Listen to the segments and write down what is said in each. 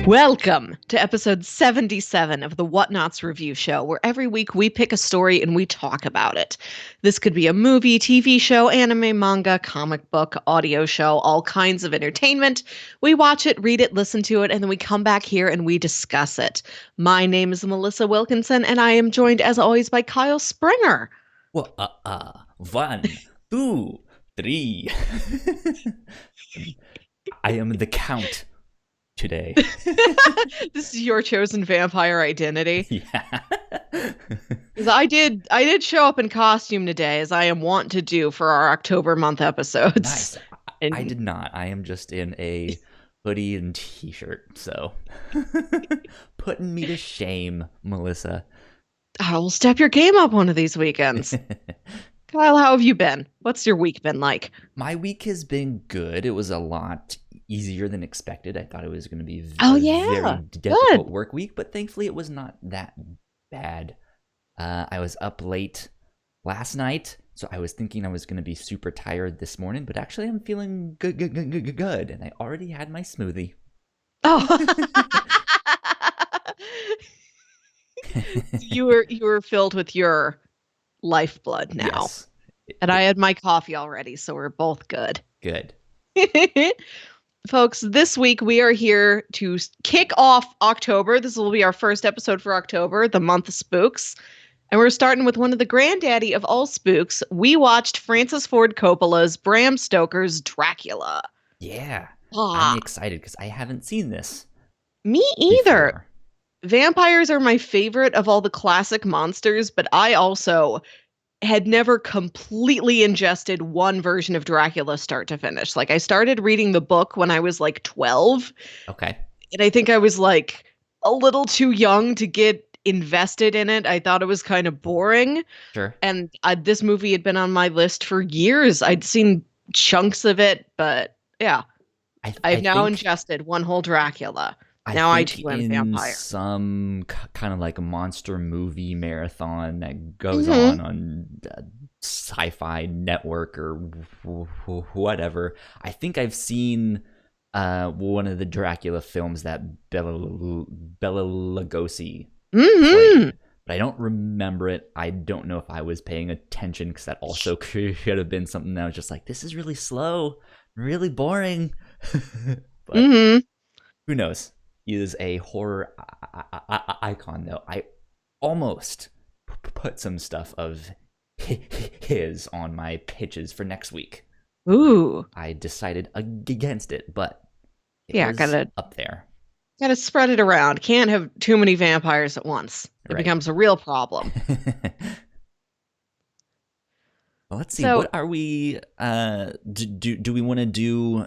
Welcome to episode 77 of the Whatnauts review show, where every week we pick a story and we talk about it. This could be a movie, TV show, anime, manga, comic book, audio show, all kinds of entertainment. We watch it, read it, listen to it, and then we come back here and we discuss it. My name is Melissa Wilkinson, and I am joined, as always, by Kyle Springer. Well, 1, 2, 3. I am the Count today. This is your chosen vampire identity. Yeah. 'Cause I did show up in costume today, as I am wont to do for our October month episodes. Nice. I did not. I am just in a hoodie and t-shirt, so putting me to shame, Melissa. I'll step your game up one of these weekends. Kyle, how have you been? What's your week been like? My week has been good. It was a lot easier than expected. I thought it was going to be very difficult work week, but thankfully it was not that bad. I was up late last night, so I was thinking I was going to be super tired this morning, but actually I'm feeling good, and I already had my smoothie. Oh. You were filled with your lifeblood now. Yes. And I had my coffee already, so we're both good. Good. Folks, this week we are here to kick off October. This will be our first episode for October, the month of spooks. And we're starting with one of the granddaddy of all spooks. We watched Francis Ford Coppola's Bram Stoker's Dracula. Yeah. I'm excited because I haven't seen this. Me either. Before. Vampires are my favorite of all the classic monsters, but I also had never completely ingested one version of Dracula start to finish. Like, I started reading the book when I was like 12. Okay. And I think I was like a little too young to get invested in it. I thought it was kind of boring. Sure. And this movie had been on my list for years. I'd seen chunks of it, but yeah. I've now ingested one whole Dracula. Now I too am vampire. Some kind of like a monster movie marathon that goes on Sci-Fi Network or whatever. I think I've seen one of the Dracula films that Bela Lugosi played, but I don't remember it. I don't know if I was paying attention because that also could have been something that I was just like, this is really slow, really boring. But who knows? He is a horror icon, though. I almost put some stuff of his on my pitches for next week. Ooh. I decided against it, but it was up there. Gotta spread it around. Can't have too many vampires at once. It becomes a real problem. Well, let's see. What are we? Do we want to do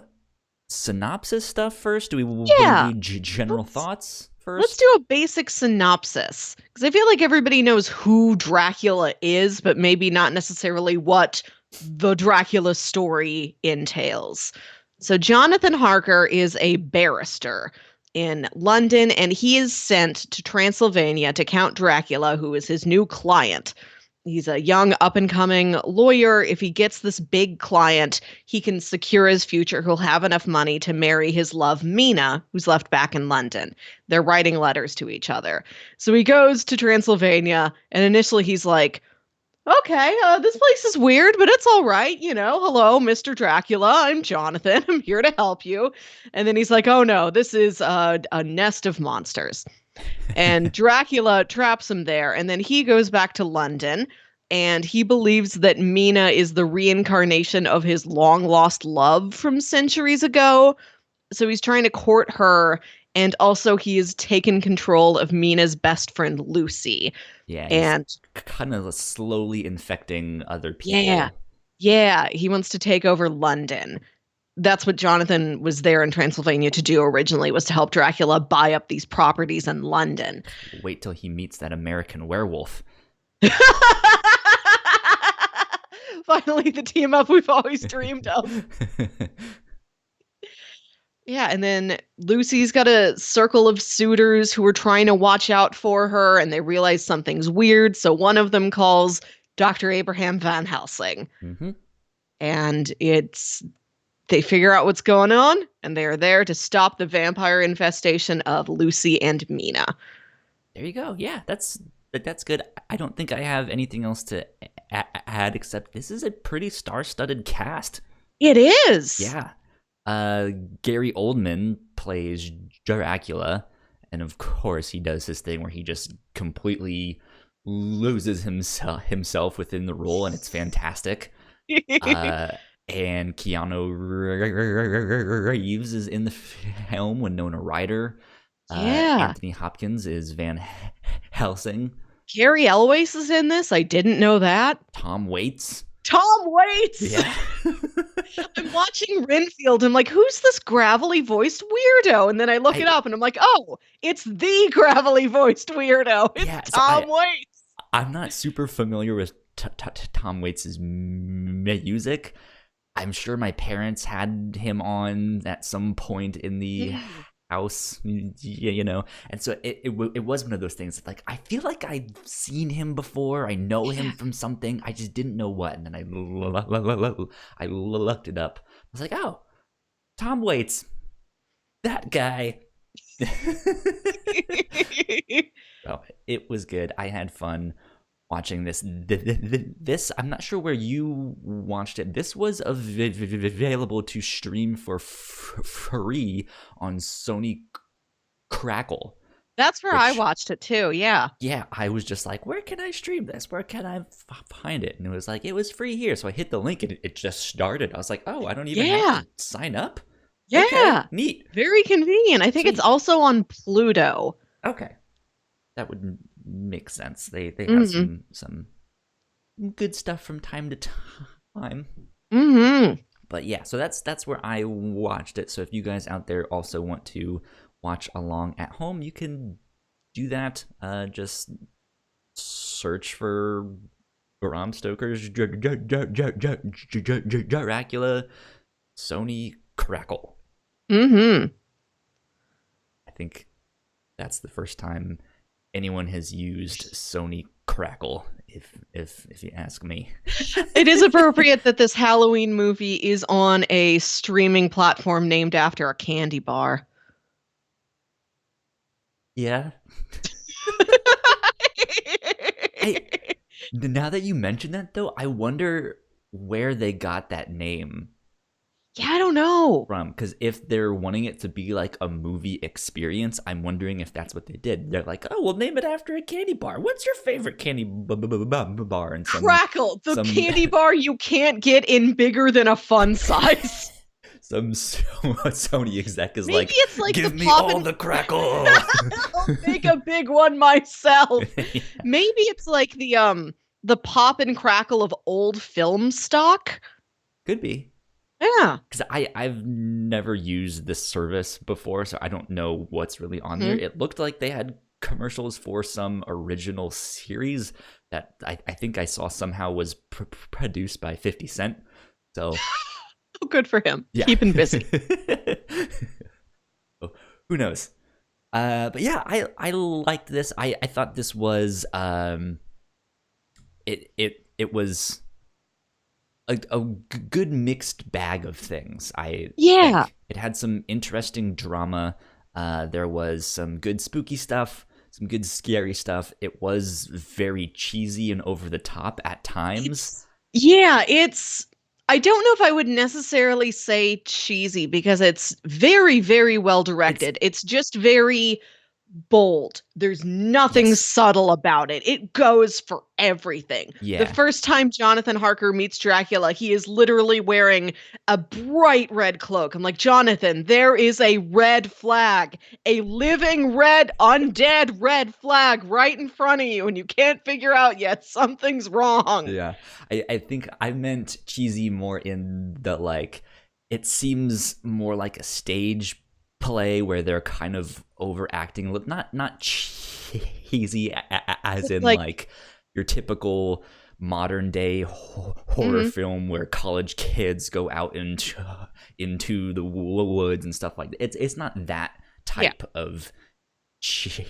synopsis stuff first? Do we want to do general thoughts first? Let's do a basic synopsis, because I feel like everybody knows who Dracula is, but maybe not necessarily what the Dracula story entails. So Jonathan Harker is a barrister in London, and he is sent to Transylvania to Count Dracula, who is his new client. He's a young up-and-coming lawyer. If he gets this big client, he can secure his future. He'll have enough money to marry his love, Mina, who's left back in London. They're writing letters to each other. So he goes to Transylvania, and initially he's like, okay, this place is weird, but it's all right. You know, hello, Mr. Dracula. I'm Jonathan. I'm here to help you. And then he's like, oh no, this is a nest of monsters. And Dracula traps him there, and then he goes back to London, and he believes that Mina is the reincarnation of his long-lost love from centuries ago. So he's trying to court her, and also he has taken control of Mina's best friend, Lucy. Yeah, and kind of slowly infecting other people. Yeah, he wants to take over London. That's what Jonathan was there in Transylvania to do originally, was to help Dracula buy up these properties in London. Wait till he meets that American werewolf. Finally, the team up we've always dreamed of. Yeah, and then Lucy's got a circle of suitors who are trying to watch out for her, and they realize something's weird, so one of them calls Dr. Abraham Van Helsing. And it's They figure out what's going on, and they are there to stop the vampire infestation of Lucy and Mina. There you go. Yeah, that's good. I don't think I have anything else to add except this is a pretty star-studded cast. It is. Yeah. Gary Oldman plays Dracula, and of course he does his thing where he just completely loses himself within the role, and it's fantastic. And Keanu Reeves is in the film, Winona Ryder. Yeah. Anthony Hopkins is Van Helsing. Carrie Elwes is in this. I didn't know that. Tom Waits. Tom Waits. Yeah. I'm watching Renfield. I'm like, who's this gravelly voiced weirdo? And then I look it up and I'm like, oh, it's the gravelly voiced weirdo. It's Tom Waits. I'm not super familiar with Tom Waits' music. I'm sure my parents had him on at some point in the house, you know, and so it was one of those things like I feel like I've seen him before, I know him from something, I just didn't know what, and then I looked it up. I was like, oh, Tom Waits, that guy. So it was good. I had fun watching this. This I'm not sure where you watched it. This was available to stream for free on Sony Crackle. That's where I watched it too. Yeah. Yeah, I was just like, where can I stream this? Where can I find it? And it was like, it was free here. So I hit the link and it just started. I was like, oh, I don't even have to sign up. Yeah. Okay, neat. Very convenient. I think it's also on Pluto. Okay. That would make sense. They have some good stuff from time to time. But yeah, so that's where I watched it. So if you guys out there also want to watch along at home, you can do that. Just search for Bram Stoker's Dracula, Sony Crackle. I think that's the first time anyone has used Sony Crackle, if you ask me. It is appropriate that this Halloween movie is on a streaming platform named after a candy bar. Yeah. Now that you mention that, though, I wonder where they got that name. Yeah, I don't know. From, because if they're wanting it to be like a movie experience, I'm wondering if that's what they did. They're like, oh, we'll name it after a candy bar. What's your favorite candy bar? And Crackle, the candy bar you can't get in bigger than a fun size. Some Sony exec is Maybe it's like give me all the crackle. I'll make a big one myself. Yeah. Maybe it's like the pop and crackle of old film stock. Could be. Yeah. Because I've never used this service before, so I don't know what's really on there. It looked like they had commercials for some original series that I think I saw somehow was produced by 50 Cent. So oh, good for him. Yeah. Keeping busy. Who knows? But yeah, I liked this. I thought this was it was a good mixed bag of things. Think it had some interesting drama. There was some good spooky stuff, some good scary stuff. It was very cheesy and over the top at times. I don't know if I would necessarily say cheesy because it's very, very well directed. It's just very bold. There's nothing subtle about it. It goes for everything. Yeah. The first time Jonathan Harker meets Dracula, he is literally wearing a bright red cloak. I'm like, Jonathan, there is a red flag, a living red, undead red flag right in front of you, and you can't figure out yet something's wrong. Yeah. I think I meant cheesy more in the like, it seems more like a stage play where they're kind of overacting, not cheesy as in like your typical modern day horror film where college kids go out into the woods and stuff like that. It's not that type of cheesy,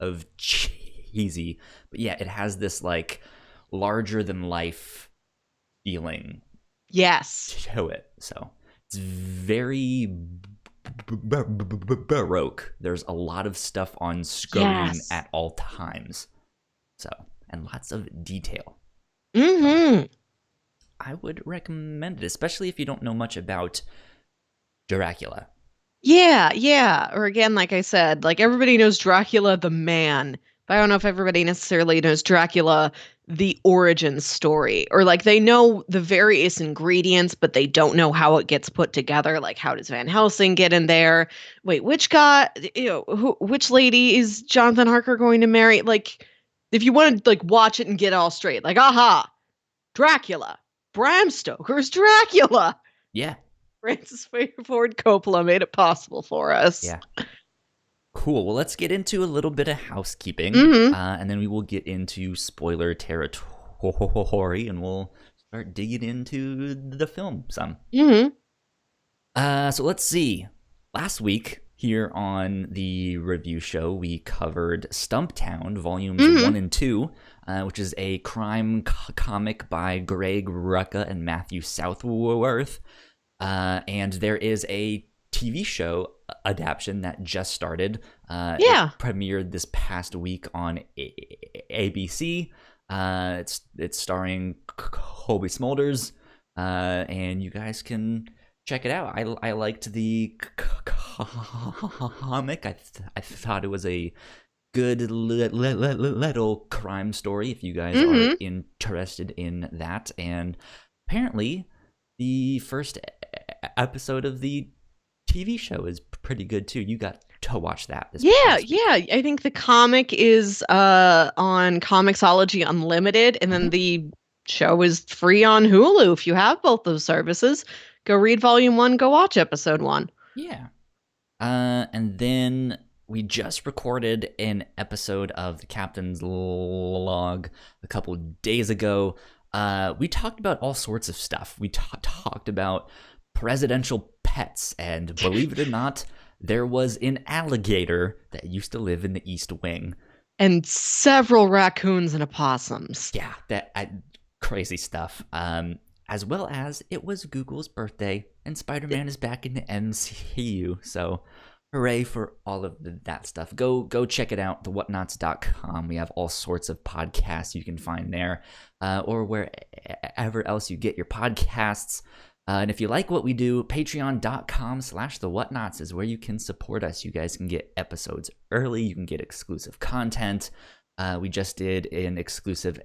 but yeah, it has this like larger than life feeling to it. So It's very baroque. There's a lot of stuff on screen Yes. at all times. So, and lots of detail. Mm-hmm. I would recommend it, especially if you don't know much about Dracula. Yeah, yeah. Or again, like I said, like everybody knows Dracula the man, but I don't know if everybody necessarily knows Dracula the origin story. Or like they know the various ingredients, but they don't know how it gets put together. Like how does Van Helsing get in there? Wait, which guy, which lady is Jonathan Harker going to marry? Like, if you want to like watch it and get it all straight, like, aha, Dracula. Bram Stoker's Dracula. Yeah. Francis Ford Coppola made it possible for us. Yeah. Cool. Well, let's get into a little bit of housekeeping, Mm-hmm. and then we will get into spoiler territory, and we'll start digging into the film some. Mm-hmm. So let's see. Last week here on the review show, we covered Stumptown Volumes Mm-hmm. 1 and 2, which is a crime comic by Greg Rucka and Matthew Southworth. And there is a TV show adaptation that just started. Yeah. It premiered this past week on ABC. It's starring Colby Smulders, and you guys can check it out. I liked the comic. I thought it was a good little crime story if you guys are interested in that. And apparently, the first episode of the TV show is pretty good too. You got to watch that this past week. Yeah. I think the comic is on Comixology Unlimited, and then the show is free on Hulu. If you have both those services, go read Volume 1, go watch Episode 1. Yeah. And then we just recorded an episode of the Captain's Log a couple days ago. We talked about all sorts of stuff. We talked about presidential pets, and believe it or not, there was an alligator that used to live in the East Wing. And several raccoons and opossums. Yeah, that crazy stuff. As well as it was Google's birthday, and Spider-Man is back in the MCU, so hooray for all of that stuff. Go check it out, thewhatnauts.com. We have all sorts of podcasts you can find there, or wherever else you get your podcasts. And if you like what we do, patreon.com/thewhatnauts is where you can support us. You guys can get episodes early. You can get exclusive content. We just did an exclusive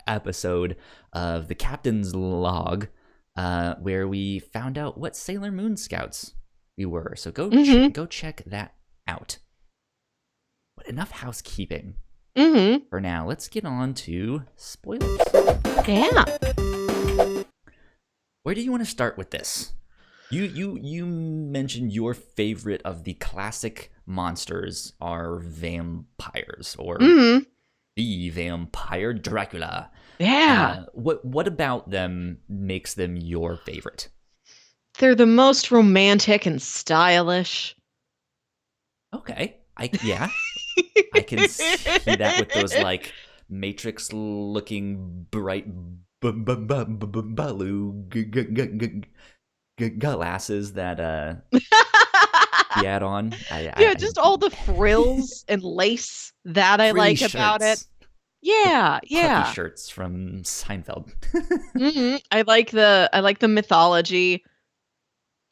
episode of the Captain's Log, where we found out what Sailor Moon Scouts we were. So go check that out. But enough housekeeping for now. Let's get on to spoilers. Yeah. Where do you want to start with this? You mentioned your favorite of the classic monsters are vampires, or the vampire Dracula. Yeah. What about them makes them your favorite? They're the most romantic and stylish. Okay. I can see that with those like Matrix looking bright blue glasses that he had on. Just all the frills and lace that I like about it. Yeah. Puffy shirts from Seinfeld. I like the mythology.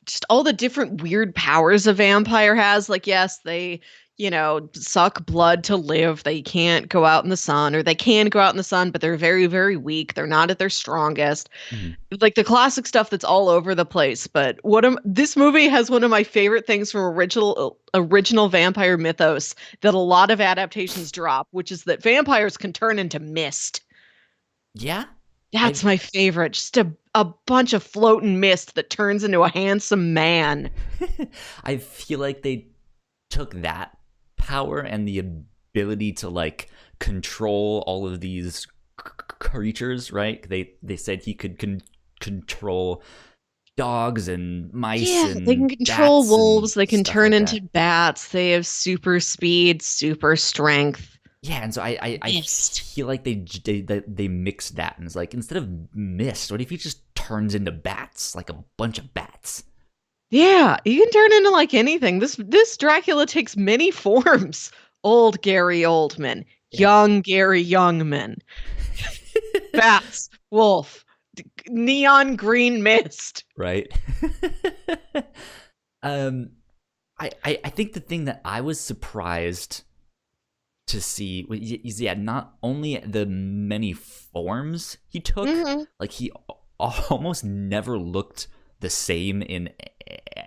Just all the different weird powers a vampire has. Like, yes, they, suck blood to live. They can't go out in the sun, or they can go out in the sun, but they're very, very weak. They're not at their strongest. Like the classic stuff that's all over the place. But this movie has one of my favorite things from original vampire mythos that a lot of adaptations drop, which is that vampires can turn into mist. Yeah? That's my favorite. Just a bunch of floating mist that turns into a handsome man. I feel like they took that power and the ability to like control all of these creatures, right? They said he could control dogs and mice. Yeah, and they can control bats wolves. They can stuff turn like into that. bats. They have super speed, super strength. Yeah, and so I feel like they mixed that, and it's like, instead of mist, what if you just turns into bats, like a bunch of bats. Yeah, he can turn into like anything. This Dracula takes many forms. Old Gary Oldman, Yeah. young Gary Youngman, bats, wolf, neon green mist. Right. um, I think the thing that I was surprised to see is, yeah, not only the many forms he took, Mm-hmm. like he almost never looked the same in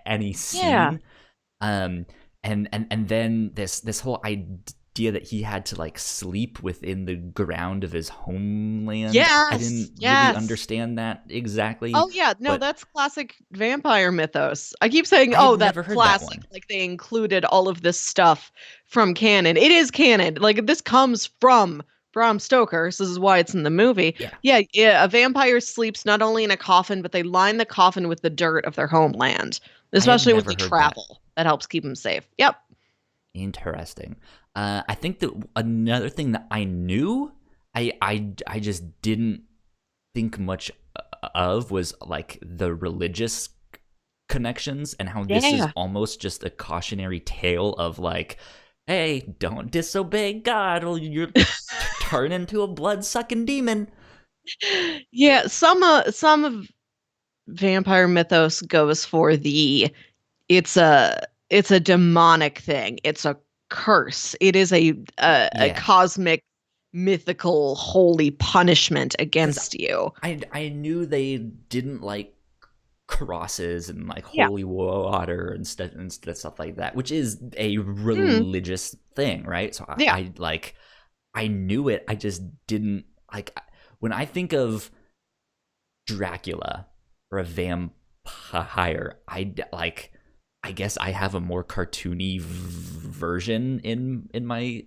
any Yeah. scene. And then this whole idea that he had to like sleep within the ground of his homeland. I Yes. didn't really Yes. understand that exactly, Oh yeah, no, but that's classic vampire mythos. I keep saying, I had "Oh, that's never heard that classic." one. Like they included all of this stuff from canon. It is canon. Like this comes from Bram Stoker. So this is why it's in the movie. Yeah, Yeah, yeah, a vampire sleeps not only in a coffin, but they line the coffin with the dirt of their homeland, I had especially when never they heard that. travel. That helps keep them safe. Yep. Interesting. I think that another thing that I knew, I just didn't think much of was like the religious connections and how this is Yeah. almost just a cautionary tale of like, hey, don't disobey God or you'll turn into a blood-sucking demon. Yeah, some of vampire mythos goes for the it's a it's a demonic thing. It's a curse. It is a Yeah, cosmic mythical holy punishment because against you. I knew they didn't like crosses and like Yeah. holy water and stuff like that, which is a Mm, religious thing, right? So yeah. I like I knew it. I just didn't like when I think of Dracula or a vampire. I guess I have a more cartoony version in my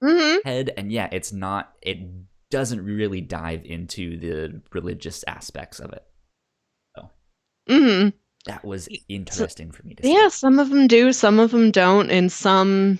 Mhm. head, and yeah, it's not. It doesn't really dive into the religious aspects of it. So Mhm. that was So, interesting for me to yeah, see. some of them do, some of them don't. In some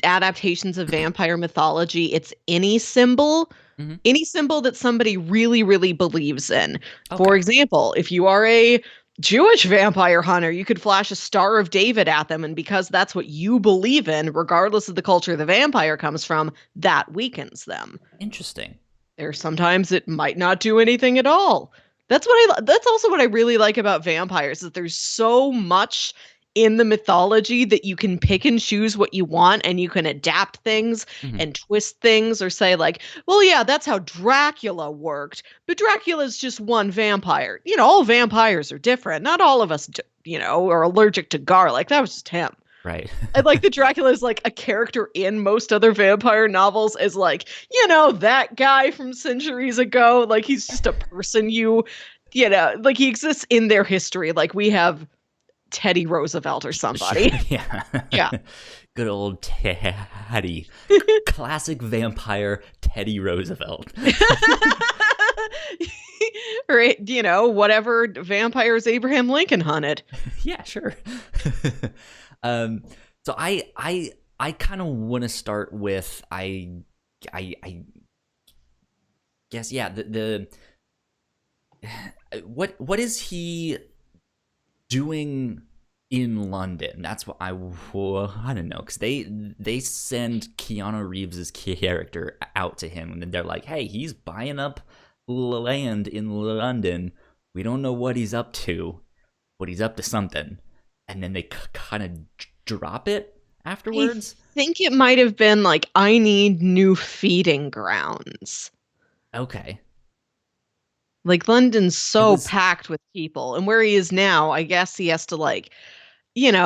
adaptations of vampire mythology, it's Hmm. any symbol that somebody really, really believes in. For Okay. example, if you are a Jewish vampire hunter, you could flash a Star of David at them, and because that's what you believe in, regardless of the culture the vampire comes from, that weakens them. Interesting. There's sometimes it might not do anything at all. That's also what I really like about vampires is there's so much in the mythology that you can pick and choose what you want and you can adapt things Hmm. and twist things or say like, well yeah, that's how Dracula worked, but Dracula's just one vampire. You know, all vampires are different. Not all of us, are allergic to garlic. That was just him. Right. I like that Dracula is like a character in most other vampire novels is like, that guy from centuries ago. Like he's just a person like he exists in their history. Like we have Teddy Roosevelt or Sure. somebody. Yeah. Yeah. Good old Teddy. Classic vampire Teddy Roosevelt. Right, whatever vampires Abraham Lincoln hunted. Yeah, sure. um, so I kind of want to start with I guess yeah the what is he doing in London? That's what I want to know because they send Keanu Reeves's character out to him and then they're like, hey, he's buying up land in London. We don't know what he's up to, but he's up to something. And then they kind of drop it I afterwards. think it might have been like, I need new feeding grounds. Okay, Like London's it so was packed with people, and where he is now, I guess he has to like,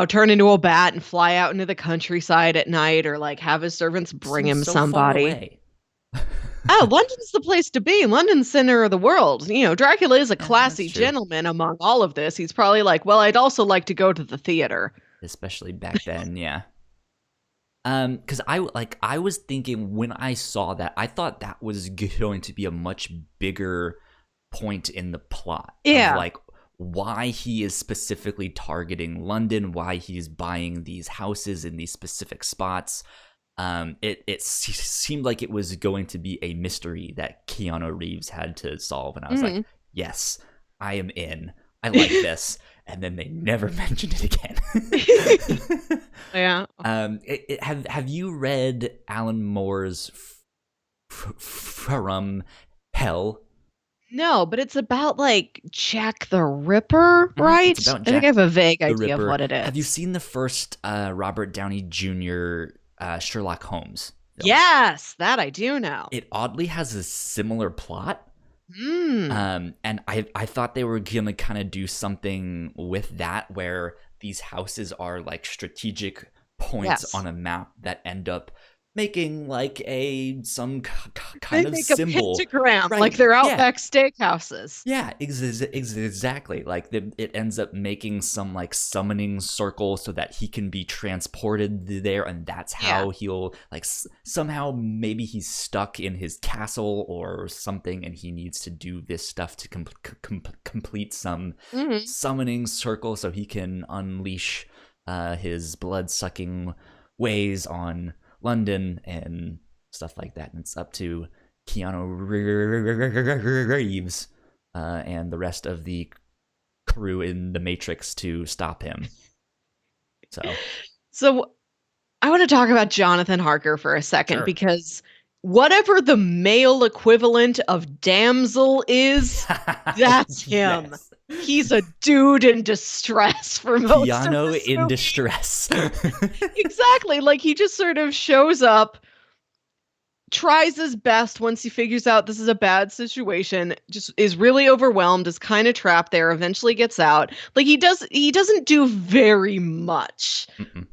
turn into a bat and fly out into the countryside at night, or like have his servants bring seems him so far somebody. away. Oh, London's the place to be. London's center of the world. Dracula is a That's classy true, gentleman among all of this. He's probably like, well, I'd also like to go to the theater. especially back then. Yeah. Because I was thinking when I saw that, I thought that was going to be a much bigger point in the plot of Yeah. like why he is specifically targeting London, why he's buying these houses in these specific spots. It seemed like it was going to be a mystery that Keanu Reeves had to solve, and I was like, Mhm. yes, I am in. I like this. And then they never mentioned it again. Yeah. Have you read Alan Moore's From Hell? No, but it's about like Jack the Ripper, right? It's about I think I Jack have a vague the idea of Ripper. what it Have you is. seen the first Robert Downey Jr. Sherlock Holmes film? Yes, that I do know. It oddly has a similar plot. Hmm. And I thought they were gonna kind of do something with that, where these houses are like strategic points Yes. on a map that end up making like some They kind of make a symbol, pentagram like right? they're Yeah, Outback Steakhouses. yeah, exactly. Like it ends up making some like summoning circle so that he can be transported there, and that's Yeah. how he'll like somehow maybe he's stuck in his castle or something, and he needs to do this stuff to complete some Hmm. summoning circle so he can unleash his blood-sucking ways on London and stuff like that. And it's up to Keanu Reeves and the rest of the crew in the Matrix to stop him. So I want to talk about Jonathan Harker for a second Sure. because whatever the male equivalent of damsel is, that's him. Yes. He's a dude in distress for most of Keanu this in movie. distress. Exactly. Like he just sort of shows up, tries his best once he figures out this is a bad situation, just is really overwhelmed, is kind of trapped there, eventually gets out. Like he doesn't do very much. Mm-mm.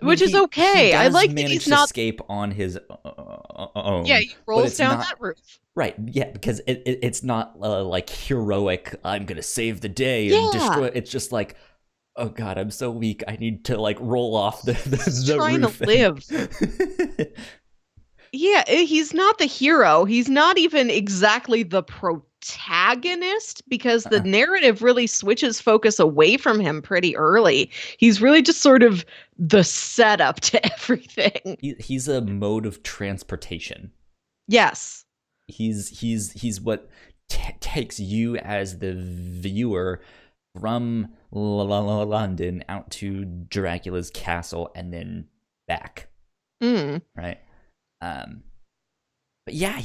Which is he okay. I does like that manage he's to not. escape on his own. Yeah, he but rolls it's down not that roof. right. Yeah, because it's not like heroic. I'm gonna save the day and destroy. It's just like, oh god, I'm so weak. I need to like roll off the Trying roof. to live. Yeah, he's not the hero. He's not even exactly the protagonist because the narrative really switches focus away from him pretty early. He's really just sort of the setup to everything. He's a mode of transportation. Yes. He's what takes you as the viewer from London out to Dracula's castle and then back. Right. But yeah, I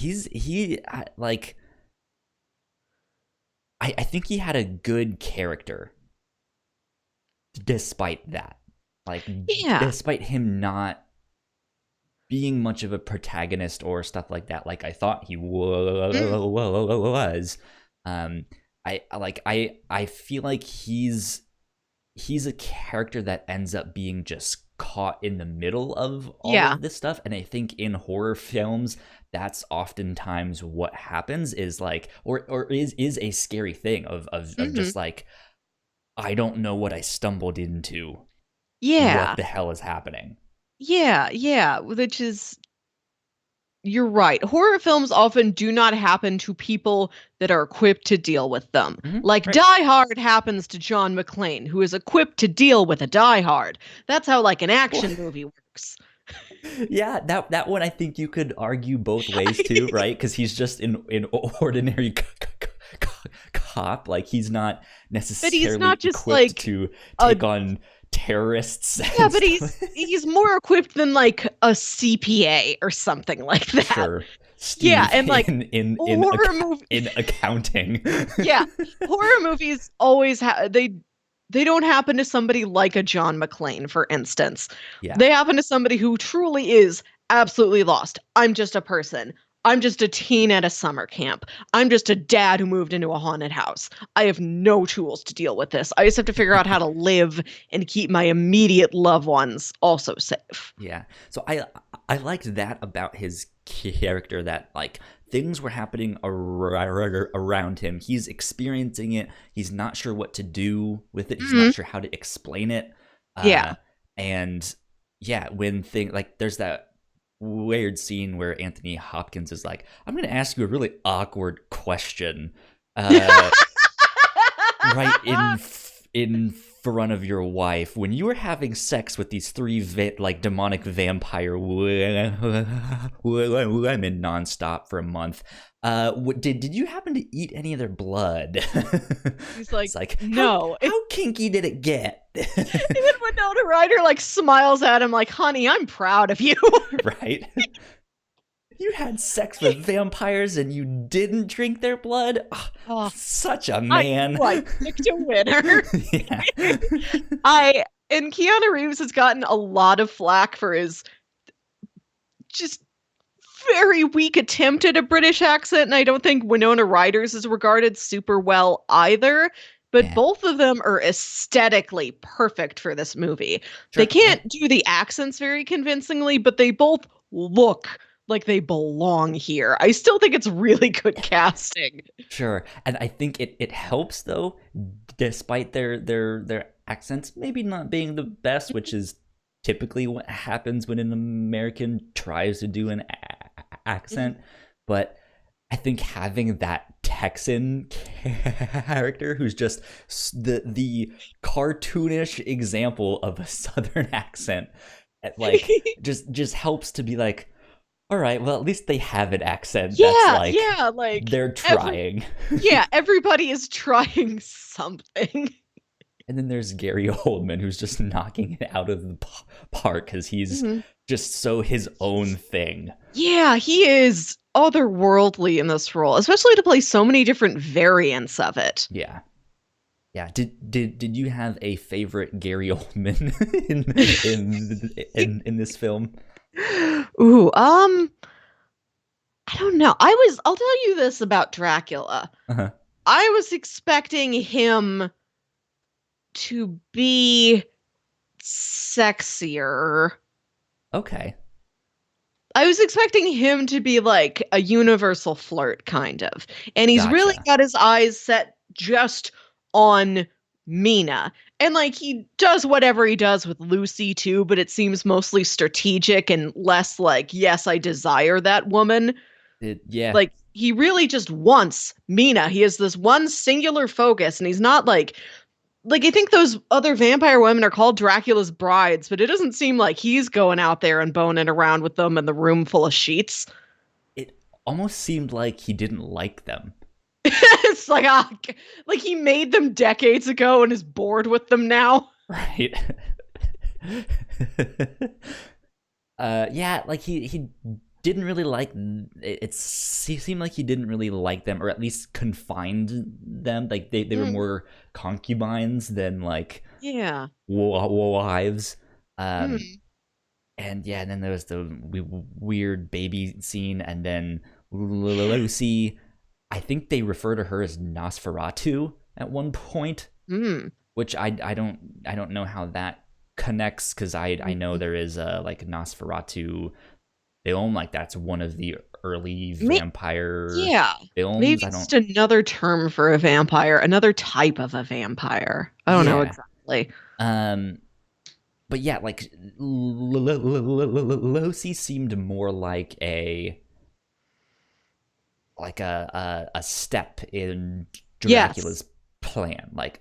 think he had a good character despite that. Like, despite him not being much of a protagonist or stuff like that, like I thought he was. I feel like he's a character that ends up being just caught in the middle of all of this stuff. And I think in horror films, that's oftentimes what happens, is like, or is a scary thing of just like, I don't know what I stumbled into. Yeah. What the hell is happening? Yeah, which is, you're right. Horror films often do not happen to people that are equipped to deal with them. Like, right. Die Hard happens to John McClane, who is equipped to deal with a Die Hard. That's how, like, an action movie works. Yeah, that one I think you could argue both ways too, right? Because he's just an ordinary cop. Like, he's not necessarily but he's not just equipped like to take on terrorists. Yeah, but he's more equipped than like a CPA or something like that. Sure. Steve, yeah, and like in accounting. Yeah, horror movies always they don't happen to somebody like a John McClane, for instance. Yeah. They happen to somebody who truly is absolutely lost. I'm just a person. I'm just a teen at a summer camp. I'm just a dad who moved into a haunted house. I have no tools to deal with this. I just have to figure out how to live and keep my immediate loved ones also safe. Yeah. So I liked that about his character, that like things were happening around him. He's experiencing it. He's not sure what to do with it. He's not sure how to explain it. And yeah, when things like there's that weird scene where Anthony Hopkins is like, I'm going to ask you a really awkward question. Right in front of your wife when you were having sex with these three like demonic vampire women nonstop for a month. Did you happen to eat any of their blood? He's like, it's like, no. How kinky did it get? And then Winona Ryder like smiles at him like, honey, I'm proud of you. Right? You had sex with vampires and you didn't drink their blood? Oh, such a man. I picked a winner. Yeah. And Keanu Reeves has gotten a lot of flack for his just very weak attempt at a British accent, and I don't think Winona Ryder's is regarded super well either. But both of them are aesthetically perfect for this movie. Sure. They can't do the accents very convincingly, but they both look like they belong here. I still think it's really good casting. Sure. And I think it helps though, despite their accents maybe not being the best, which is typically what happens when an American tries to do an accent. But I think having that Texan character who's just the cartoonish example of a Southern accent, like just helps to be like, all right, well, at least they have an accent that's like they're trying. Everybody is trying something. And then there's Gary Oldman, who's just knocking it out of the park because he's just so his own thing. Yeah, he is otherworldly in this role, especially to play so many different variants of it. Yeah. Yeah. Did you have a favorite Gary Oldman in this film? Ooh, I don't know. I'll tell you this about Dracula. Uh-huh. I was expecting him to be sexier. Okay. I was expecting him to be like a universal flirt, kind of. And he's really got his eyes set just on Mina. And like he does whatever he does with Lucy too, but it seems mostly strategic and less like, yes, I desire that woman. Like he really just wants Mina. He has this one singular focus, and he's not like I think those other vampire women are called Dracula's brides, but it doesn't seem like he's going out there and boning around with them in the room full of sheets. It almost seemed like he didn't like them. It's like he made them decades ago and is bored with them now. Right. Yeah, like he didn't really like it. He seemed like he didn't really like them, or at least confined them. Like they were more concubines than like wives. And then there was the weird baby scene, and then Lucy. I think they refer to her as Nosferatu at one point, which I don't know how that connects, because I know there is a like Nosferatu film, like that's one of the early vampire films. Maybe it's just another term for a vampire, another type of a vampire. I don't know exactly. But yeah, like Lucy seemed more like a step in Dracula's plan. Like,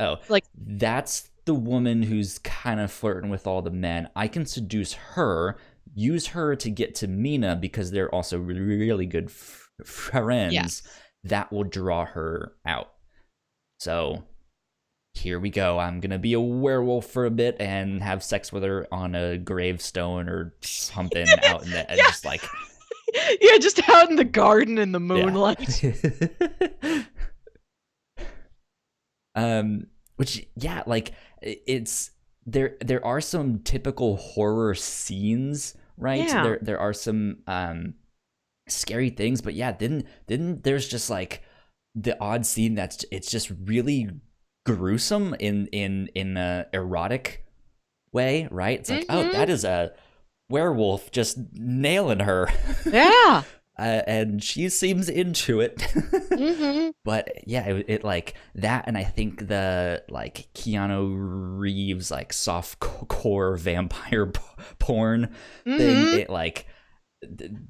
that's the woman who's kind of flirting with all the men. I can seduce her, use her to get to Mina because they're also really good friends. That will draw her out. So here we go. I'm gonna be a werewolf for a bit and have sex with her on a gravestone or something out in the just like just out in the garden in the moonlight. Which like it's there are some typical horror scenes, right? There are some scary things, but then there's just like the odd scene it's just really gruesome in a erotic way, right? It's like, oh, that is a werewolf just nailing her. And she seems into it. But it like that, and I think the like Keanu Reeves like soft core vampire porn thing, it like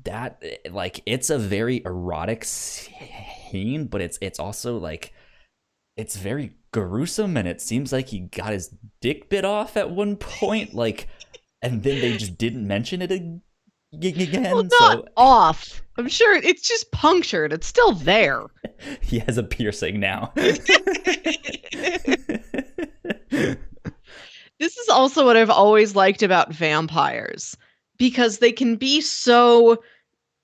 that, like it's a very erotic scene, but it's also like it's very gruesome, and it seems like he got his dick bit off at one point, like, and then they just didn't mention it Well, again. not So off. I'm sure it's just punctured. It's still there. he has a piercing now. This is also what I've always liked about vampires because they can be so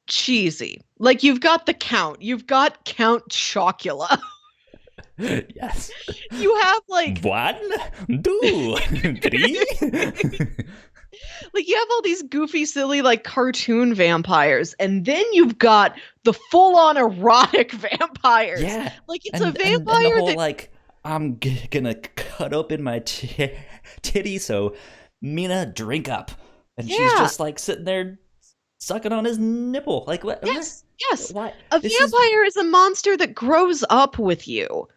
cheesy. Like you've got the Count, you've got Count Chocula. Yes. You have like One, two, three. like you have all these goofy silly like cartoon vampires and then you've got the full-on erotic vampires. Yeah. Like it's and, a vampire and the whole that like I'm gonna cut open my titty, so Mina, drink up, and she's yeah. just like sitting there sucking on his nipple. Like what? Yes. Yes. What? A This vampire is a monster that grows up with you.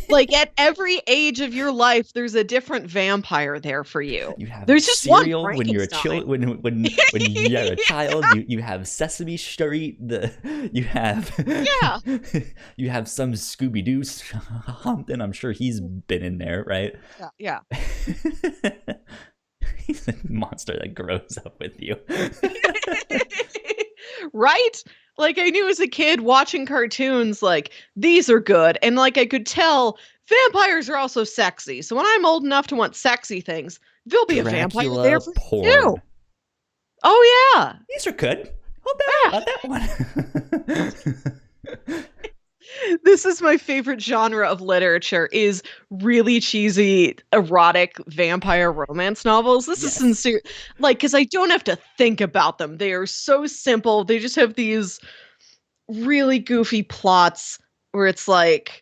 Like at every age of your life, there's a different vampire there for you. You have There's just cereal one when you're a Frankenstein. when you're a child. You have Sesame Street. You have Yeah. you have some Scooby Doo something. I'm sure he's been in there, right? Yeah. He's a monster that grows up with you. Right? Like I knew as a kid watching cartoons, like these are good. And like I could tell vampires are also sexy. So when I'm old enough to want sexy things, there'll be a vampire there Dracula for porn. you too. Oh yeah. These are good. Not bad about that one. This is my favorite genre of literature is really cheesy erotic vampire romance novels. This is Yes. sincere, like because I don't have to think about them. They are so simple. They just have these really goofy plots where it's like,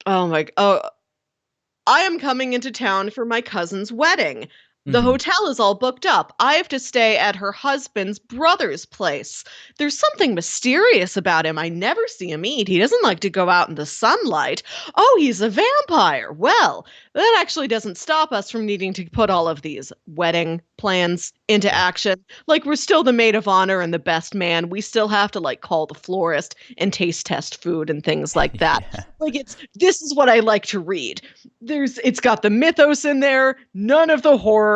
oh, I am coming into town for my cousin's wedding. The Mhm. hotel is all booked up. I have to stay at her husband's brother's place. There's something mysterious about him. I never see him eat. He doesn't like to go out in the sunlight. Oh, he's a vampire. Well, that actually doesn't stop us from needing to put all of these wedding plans into action. Like, we're still the maid of honor and the best man. We still have to, like, call the florist and taste test food and things like that. Yeah. Like, this is what I like to read. It's got the mythos in there, none of the horror.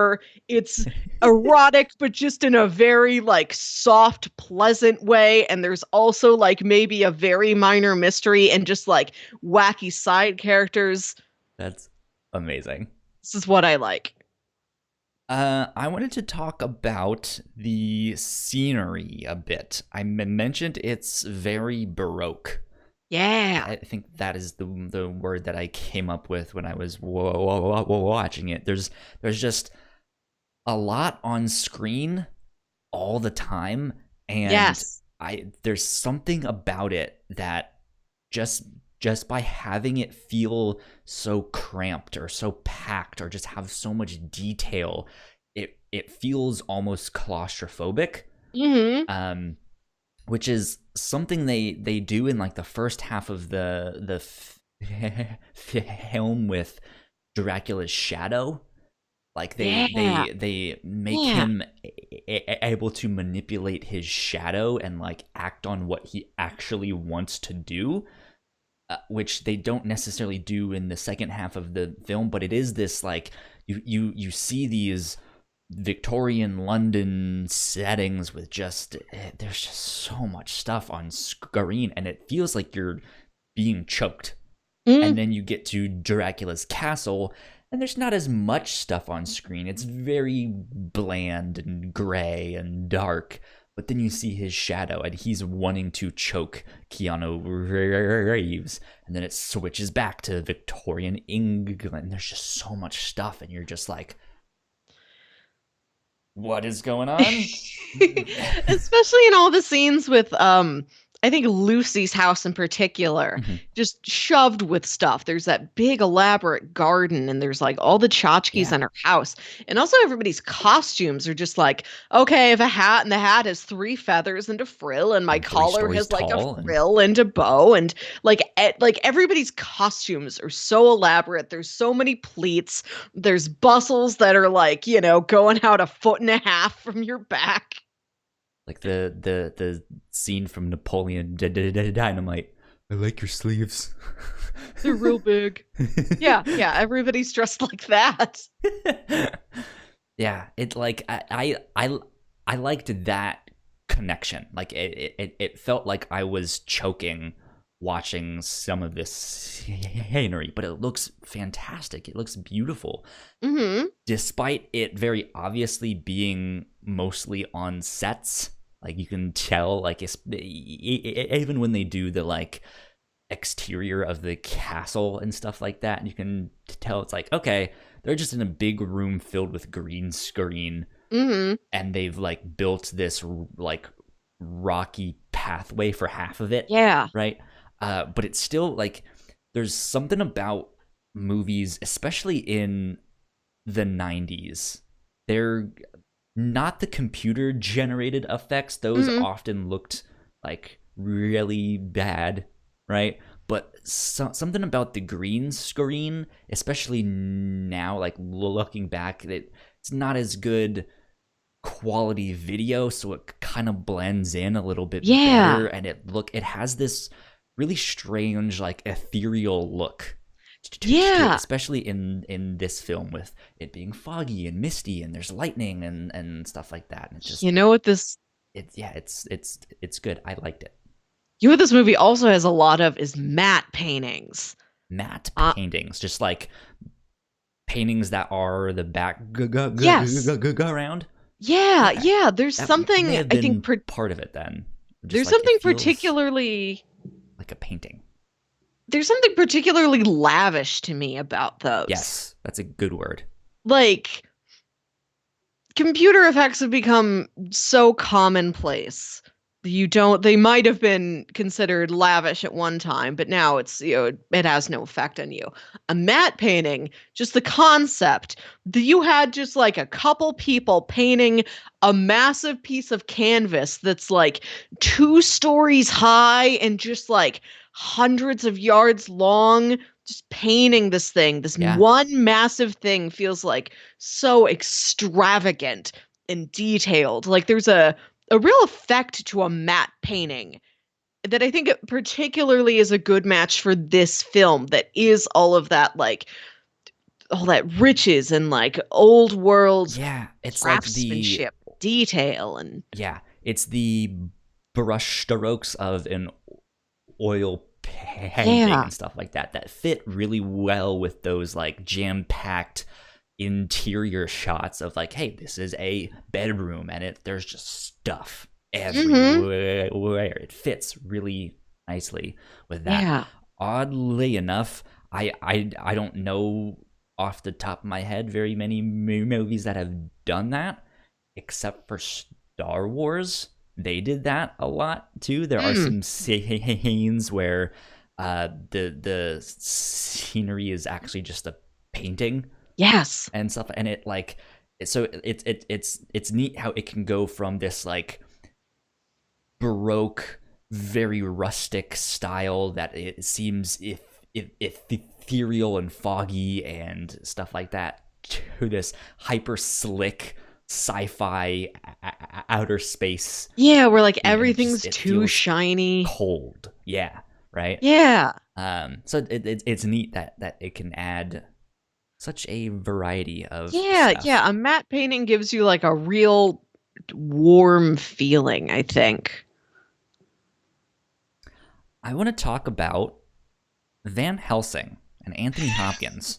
It's erotic, but just in a very like soft, pleasant way. And there's also like maybe a very minor mystery and just like wacky side characters. That's amazing. This is what I like. I wanted to talk about the scenery a bit. I mentioned it's very Baroque. Yeah. I think that is the word that I came up with when I was watching it. There's just a lot on screen all the time, and Yes. there's something about it that just by having it feel so cramped or so packed or just have so much detail, it feels almost claustrophobic. Mm-hmm. Which is something they do in like the first half of the film with Dracula's shadow. Like they make him able to manipulate his shadow and like act on what he actually wants to do, which they don't necessarily do in the second half of the film. But it is this like you see these Victorian London settings with just there's just so much stuff on screen, and it feels like you're being choked. And then you get to Dracula's castle, and there's not as much stuff on screen. It's very bland and gray and dark. But then you see his shadow, and he's wanting to choke Keanu Reeves. And then it switches back to Victorian England. There's just so much stuff, and you're just like, what is going on? Especially in all the scenes with I think Lucy's house in particular, just shoved with stuff. There's that big elaborate garden, and there's like all the tchotchkes in her house. And also everybody's costumes are just like, okay, I have a hat, and the hat has 3 feathers and a frill, and my collar has like a frill and a bow, and like everybody's costumes are so elaborate. There's so many pleats. There's bustles that are like, you know, going out 1.5 feet from your back. Like the scene from Napoleon Dynamite. I like your sleeves. They're real big. Yeah, yeah, everybody's dressed like that. Yeah, it like I liked that connection. Like it felt like I was choking watching some of this scenery, but it looks fantastic. It looks beautiful, Mm-hmm. despite it very obviously being mostly on sets. Like you can tell, like even when they do the like exterior of the castle and stuff like that, you can tell it's like, okay, they're just in a big room filled with green screen, Mm-hmm. and they've like built this like rocky pathway for half of it, Yeah. right? But it's still like there's something about movies, especially in the 90s. They're not the computer generated effects. Those Mm-hmm. often looked like really bad, right? But something about the green screen, especially now, like looking back, that it's not as good quality video, so it kind of blends in a little bit Yeah. better, and it has this really strange, like ethereal look to it, Yeah. especially in this film with it being foggy and misty, and there's lightning and stuff like that, and it just You know what this it's good. I liked it. you know what this movie also has a lot of is matte paintings. Matte Uh paintings, just like paintings that are the yes. background. Yeah, Okay, yeah. There's that may something have I think been part of it then. Just there's like it something feels particularly like a painting. there's something particularly lavish to me about those. Yes, that's a good word. Like computer effects have become so commonplace. You don't they might have been considered lavish at one time, but now it's it has no effect on you. A matte painting, just the concept that you had just like a couple people painting a massive piece of canvas that's like 2 stories high and just like hundreds of yards long, just painting this thing, this Yeah. one massive thing feels like so extravagant and detailed. Like there's a real effect to a matte painting that I think it particularly is a good match for this film that is all of that like all that riches and like old world Yeah, it's like the craftsmanship, detail and yeah, it's the brush strokes of an oil painting yeah. and stuff like that that fit really well with those like jam-packed interior shots of like, hey, this is a bedroom and there's just stuff Mhm. everywhere. It fits really nicely with that. Yeah. Oddly enough, I don't know off the top of my head very many movies that have done that, except for Star Wars. They did that a lot too. There are Mm. some scenes where the scenery is actually just a painting Yes. and stuff, and it like so it's neat how it can go from this like baroque, very rustic style that it seems if ethereal and foggy and stuff like that, to this hyper slick sci-fi outer space Yeah, where like and it just everything's it too feels shiny. cold. Yeah, right. Yeah. So it's neat that it can add such a variety of Yeah, stuff. yeah, a matte painting gives you like a real warm feeling, I think. I want to talk about Van Helsing and Anthony Hopkins.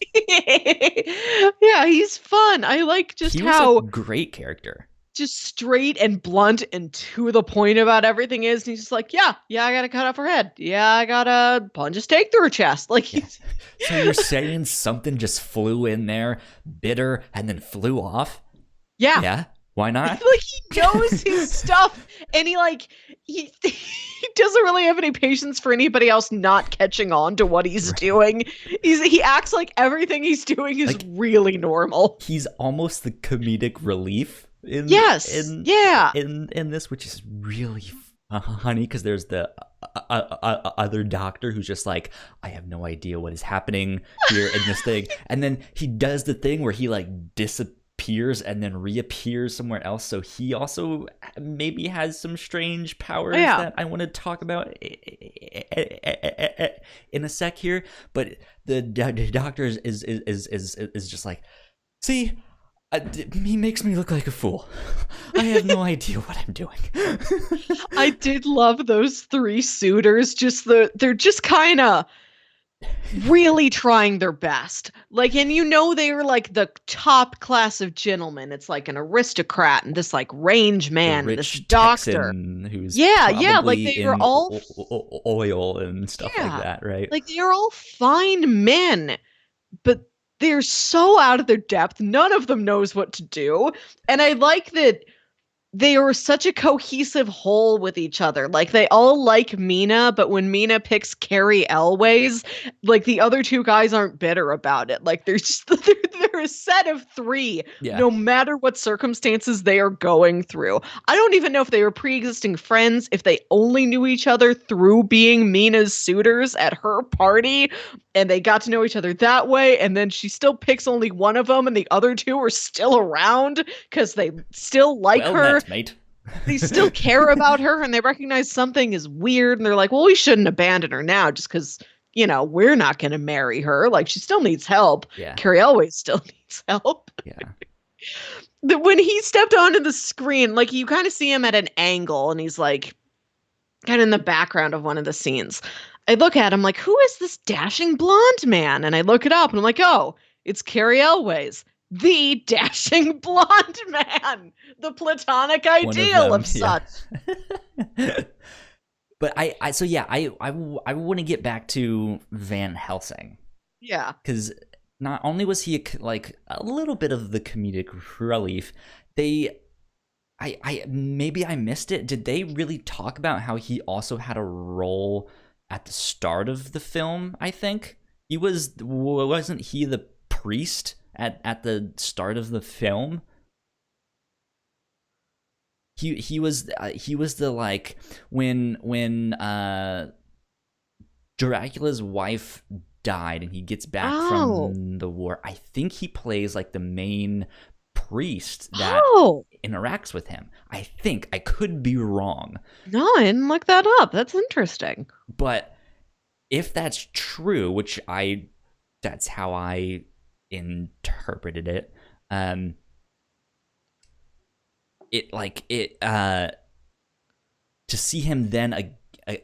Yeah, he's fun. I like just He was a how great character. just straight and blunt and to the point about everything is. And he's just like, yeah, yeah, I gotta cut off her head. Yeah, I gotta punch a stake through her chest. Like Yeah. he's So you're saying something just flew in there, bitter, and then flew off? yeah. Yeah. Why not? Like he knows his stuff and he doesn't really have any patience for anybody else not catching on to what he's Right. doing. He acts like everything he's doing is Like really normal. he's almost the comedic relief in Yes. in Yeah. in this, which is really funny because there's the other doctor who's just like, I have no idea what is happening here in this thing, and then he does the thing where he like disappears and then reappears somewhere else. So he also maybe has some strange powers Yeah. that I want to talk about in a sec here, but the doctor is just like, see, he makes me look like a fool. I have no idea what I'm doing. I did love those three suitors. They're just kind of really trying their best. Like, and they were like the top class of gentlemen. It's like an aristocrat and this like range man, the and this rich doctor. Texan who's Yeah, like they were in all oil and stuff like that, right? Like they're all fine men, but they're so out of their depth. None of them knows what to do. And I like that they are such a cohesive whole with each other. Like they all like Mina, but when Mina picks Carrie Elways, like the other two guys aren't bitter about it. Like they're a set of three, no matter what circumstances they are going through. I don't even know if they were pre-existing friends, if they only knew each other through being Mina's suitors at her party, and they got to know each other that way, and then she still picks only one of them, and the other two are still around because they still like her. Mate. They still care about her, and they recognize something is weird, and they're like, well, we shouldn't abandon her now just because, we're not going to marry her. Like, she still needs help. Yeah. Carrie Elways still needs help. Yeah. When he stepped onto the screen, like, you kind of see him at an angle, and he's, like, kind of in the background of one of the scenes. I look at him like, who is this dashing blonde man? And I look it up, and I'm like, oh, it's Carrie Elways. The dashing blonde man, the platonic ideal of such. But I want to get back to Van Helsing. Yeah, because not only was he a little bit of the comedic relief, maybe I missed it. Did they really talk about how he also had a role at the start of the film? I think wasn't he the priest at the start of the film? He was the, like, when Dracula's wife died and he gets back from the war. I think he plays like the main priest that interacts with him. I think. I could be wrong. No, I didn't look that up. That's interesting. But if that's true, which that's how I interpreted it, to see him then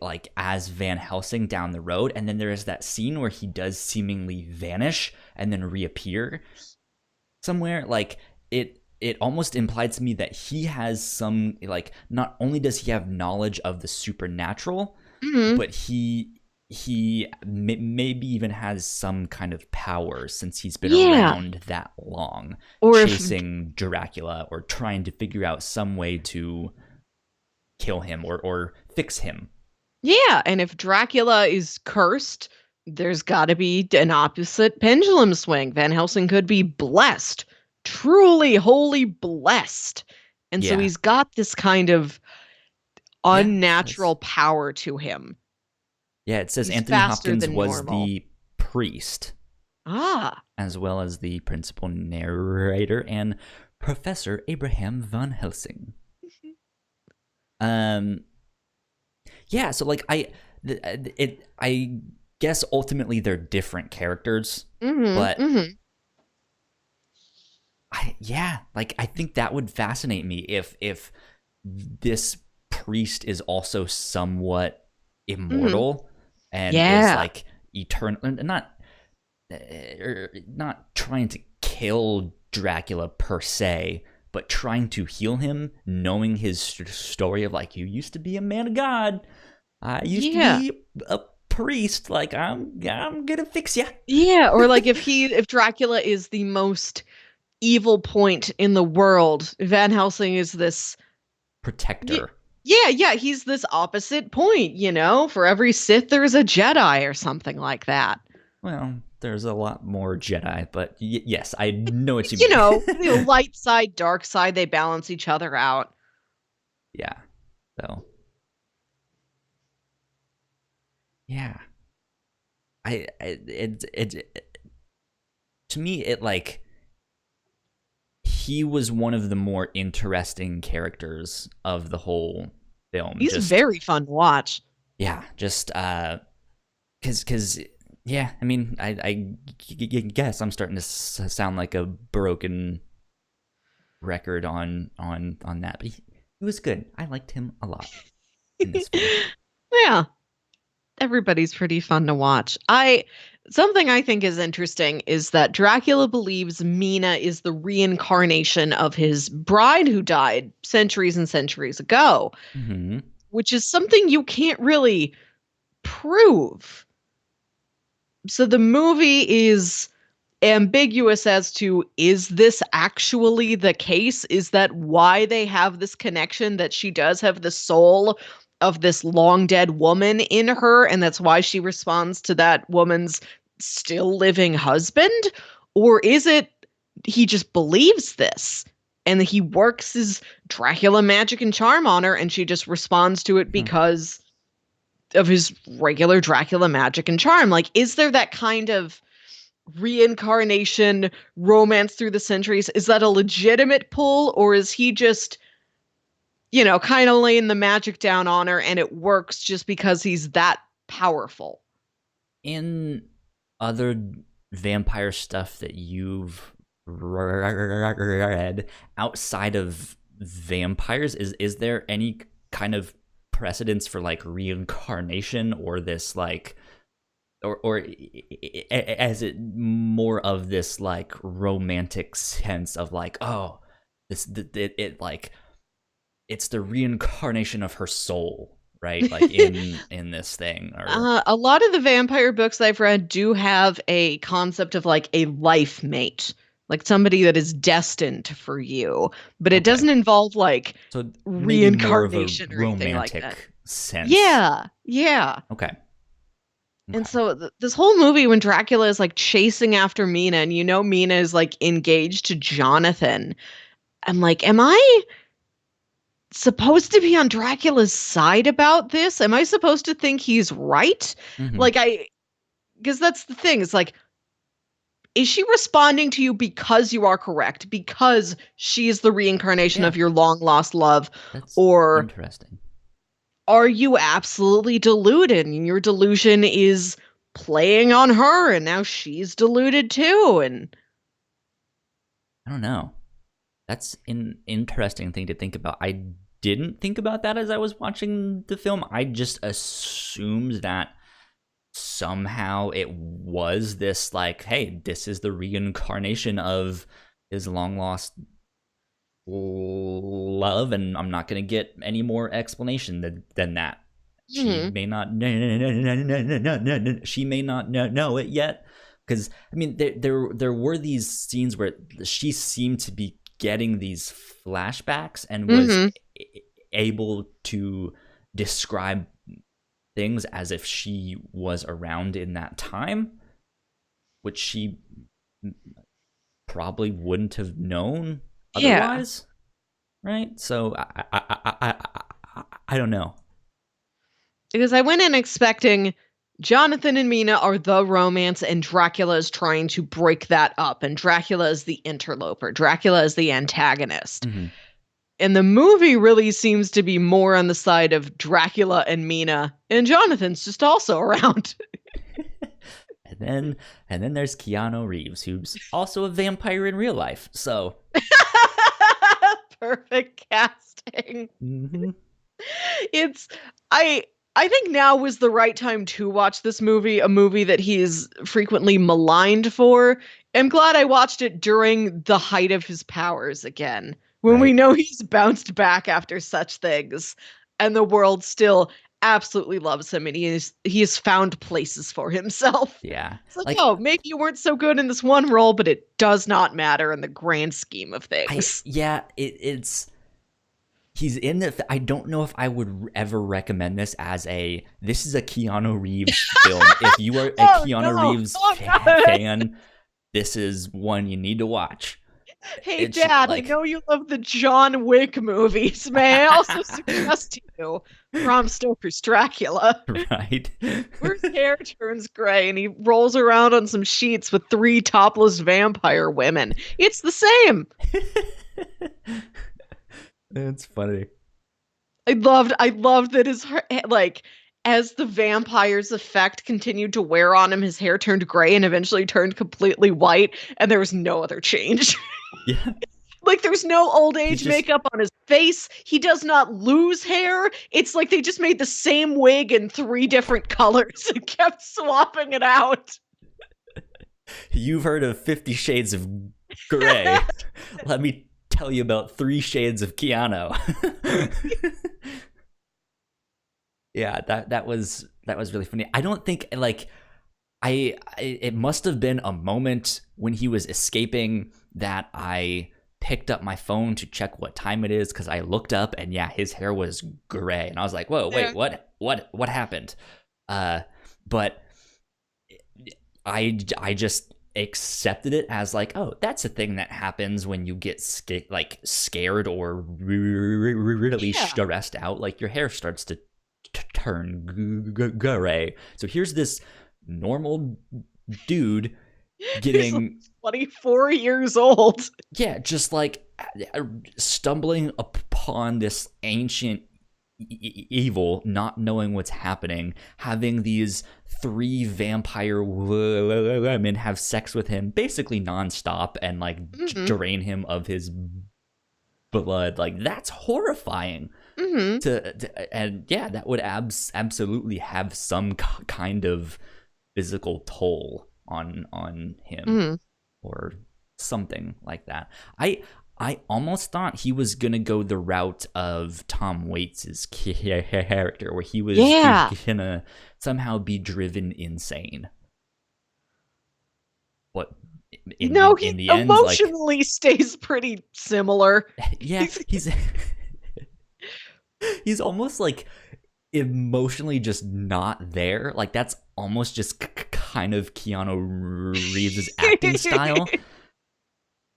like as Van Helsing down the road, and then there is that scene where he does seemingly vanish and then reappear somewhere, like it almost implied to me that he has some, like, not only does he have knowledge of the supernatural, but he maybe even has some kind of power since he's been around that long, or chasing Dracula or trying to figure out some way to kill him or fix him. Yeah, and if Dracula is cursed, there's got to be an opposite pendulum swing. Van Helsing could be blessed, truly, wholly blessed. And so he's got this kind of unnatural power to him. Yeah, it says Anthony Hopkins was the priest. As well as the principal narrator and Professor Abraham Van Helsing. Yeah, so like I guess ultimately they're different characters, but I think that would fascinate me if this priest is also somewhat immortal and is like eternal, not trying to kill Dracula per se, but trying to heal him, knowing his story of, like, you used to be a man of God, I used to be a priest, like, I'm gonna fix you. Yeah, or like if Dracula is the most evil point in the world, Van Helsing is this protector. Yeah, he's this opposite point, for every Sith there's a Jedi or something like that. Well, there's a lot more Jedi, but yes, I know what you mean. Light side, dark side, they balance each other out. Yeah. So. Yeah. To me, it, like, he was one of the more interesting characters of the whole film. He's very fun to watch. yeah, just because yeah, I mean, I guess I'm starting to sound like a broken record on that, but he was good. I liked him a lot in this film. Yeah, everybody's pretty fun to watch. I Something I think is interesting is that Dracula believes Mina is the reincarnation of his bride who died centuries and centuries ago, Mm-hmm. which is something you can't really prove. So the movie is ambiguous as to, is this actually the case? Is that why they have this connection, that she does have the soul of this long dead woman in her, and that's why she responds to that woman's still living husband? Or is it he just believes this and he works his Dracula magic and charm on her and she just responds to it Hmm. because of his regular Dracula magic and charm? Like, is there that kind of reincarnation romance through the centuries? Is that a legitimate pull, or is he just, kind of laying the magic down on her and it works just because he's that powerful? In other vampire stuff that you've read outside of vampires, is there any kind of precedence for like reincarnation, or this like, or as it more of this like romantic sense of like, oh, this it like it's the reincarnation of her soul, right? Like in this thing, or A lot of the vampire books I've read do have a concept of like a life mate, like somebody that is destined for you, but it okay, doesn't involve like so maybe more of a reincarnation or anything like that. romantic sense. Yeah, yeah. Okay, And okay, so this whole movie, when Dracula is like chasing after Mina, and Mina is like engaged to Jonathan, I'm like, am I supposed to be on Dracula's side about this? Am I supposed to think he's right? hmm, Like, because that's the thing. It's like, is she responding to you because you are correct? Because she is the reincarnation yeah, of your long lost love? that's Or interesting. are you absolutely deluded and your delusion is playing on her and now she's deluded too? And I don't know. That's an interesting thing to think about. I didn't think about that as I was watching the film. I just assumed that somehow it was this like, hey, this is the reincarnation of his long lost love, and I'm not going to get any more explanation than that. She mhm, may not she may not know it yet, because I mean there were these scenes where she seemed to be getting these flashbacks and was mhm. able to describe things as if she was around in that time, which she probably wouldn't have known Yeah. otherwise, right? So I don't know. Because I went in expecting Jonathan and Mina are the romance, and Dracula is trying to break that up, and Dracula is the interloper. Dracula is the antagonist. Mm-hmm. And the movie really seems to be more on the side of Dracula and Mina, and Jonathan's just also around. And then there's Keanu Reeves, who's also a vampire in real life. So Perfect casting. mm-hmm. It's I I think now was the right time to watch this movie, a movie that he's frequently maligned for. I'm glad I watched it during the height of his powers again, when we Right. know he's bounced back after such things, and the world still absolutely loves him, and he has found places for himself. Yeah. It's like, Like oh, maybe you weren't so good in this one role, but it does not matter in the grand scheme of I things. yeah, it's he's in it. I don't know if I would ever recommend this as a this is a Keanu Reeves film. If you are a Oh Keanu no! Reeves Oh god! fan, this is one you need to watch. Hey, It's Dad, I like know you love the John Wick movies. May I also suggest to you Bram Stoker's Dracula, right. where his hair turns gray and he rolls around on some sheets with three topless vampire women? It's the same. It's funny. I loved that his like as the vampire's effect continued to wear on him, his hair turned gray and eventually turned completely white, and there was no other change. Yeah. Like, there's no old He's age just makeup on his face. He does not lose hair. It's like they just made the same wig in 3 different colors and kept swapping it out. You've heard of 50 Shades of Grey. Let me tell you about 3 Shades of Keanu. Yeah, that was really funny. I don't think like it must have been a moment when he was escaping that I picked up my phone to check what time it is, because I looked up and yeah, his hair was gray and I was like, whoa, wait, what happened? But I just accepted it as like, oh, that's a thing that happens when you get scared or really stressed out. Like your hair starts to turn gray. So here's this normal dude getting 24 years old. Yeah, just like stumbling upon this ancient evil, not knowing what's happening, having these 3 vampire women have sex with him basically nonstop and like drain him of his blood. Like that's horrifying. And yeah, that would absolutely have some kind of physical toll on him or something like that. I almost thought he was gonna go the route of Tom Waits' character, where he was gonna somehow be driven insane. But in the end, emotionally like, stays pretty similar. Yeah, he's almost like emotionally just not there. Like that's almost just kind of Keanu Reeves' acting style.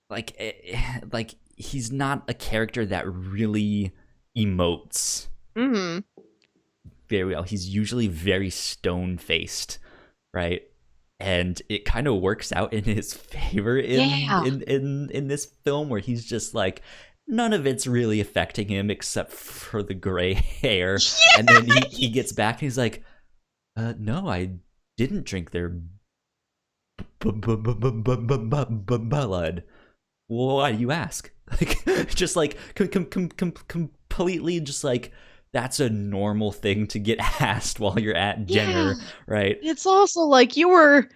Like he's not a character that really emotes very well. He's usually very stone-faced, right? And it kind of works out in his favor in this film, where he's just like, none of it's really affecting him except for the gray hair. Yeah! And then he gets back and he's like, no, I didn't drink their blood. Why do you ask? Like, just like completely just like, that's a normal thing to get asked while you're at dinner, right? It's also like you were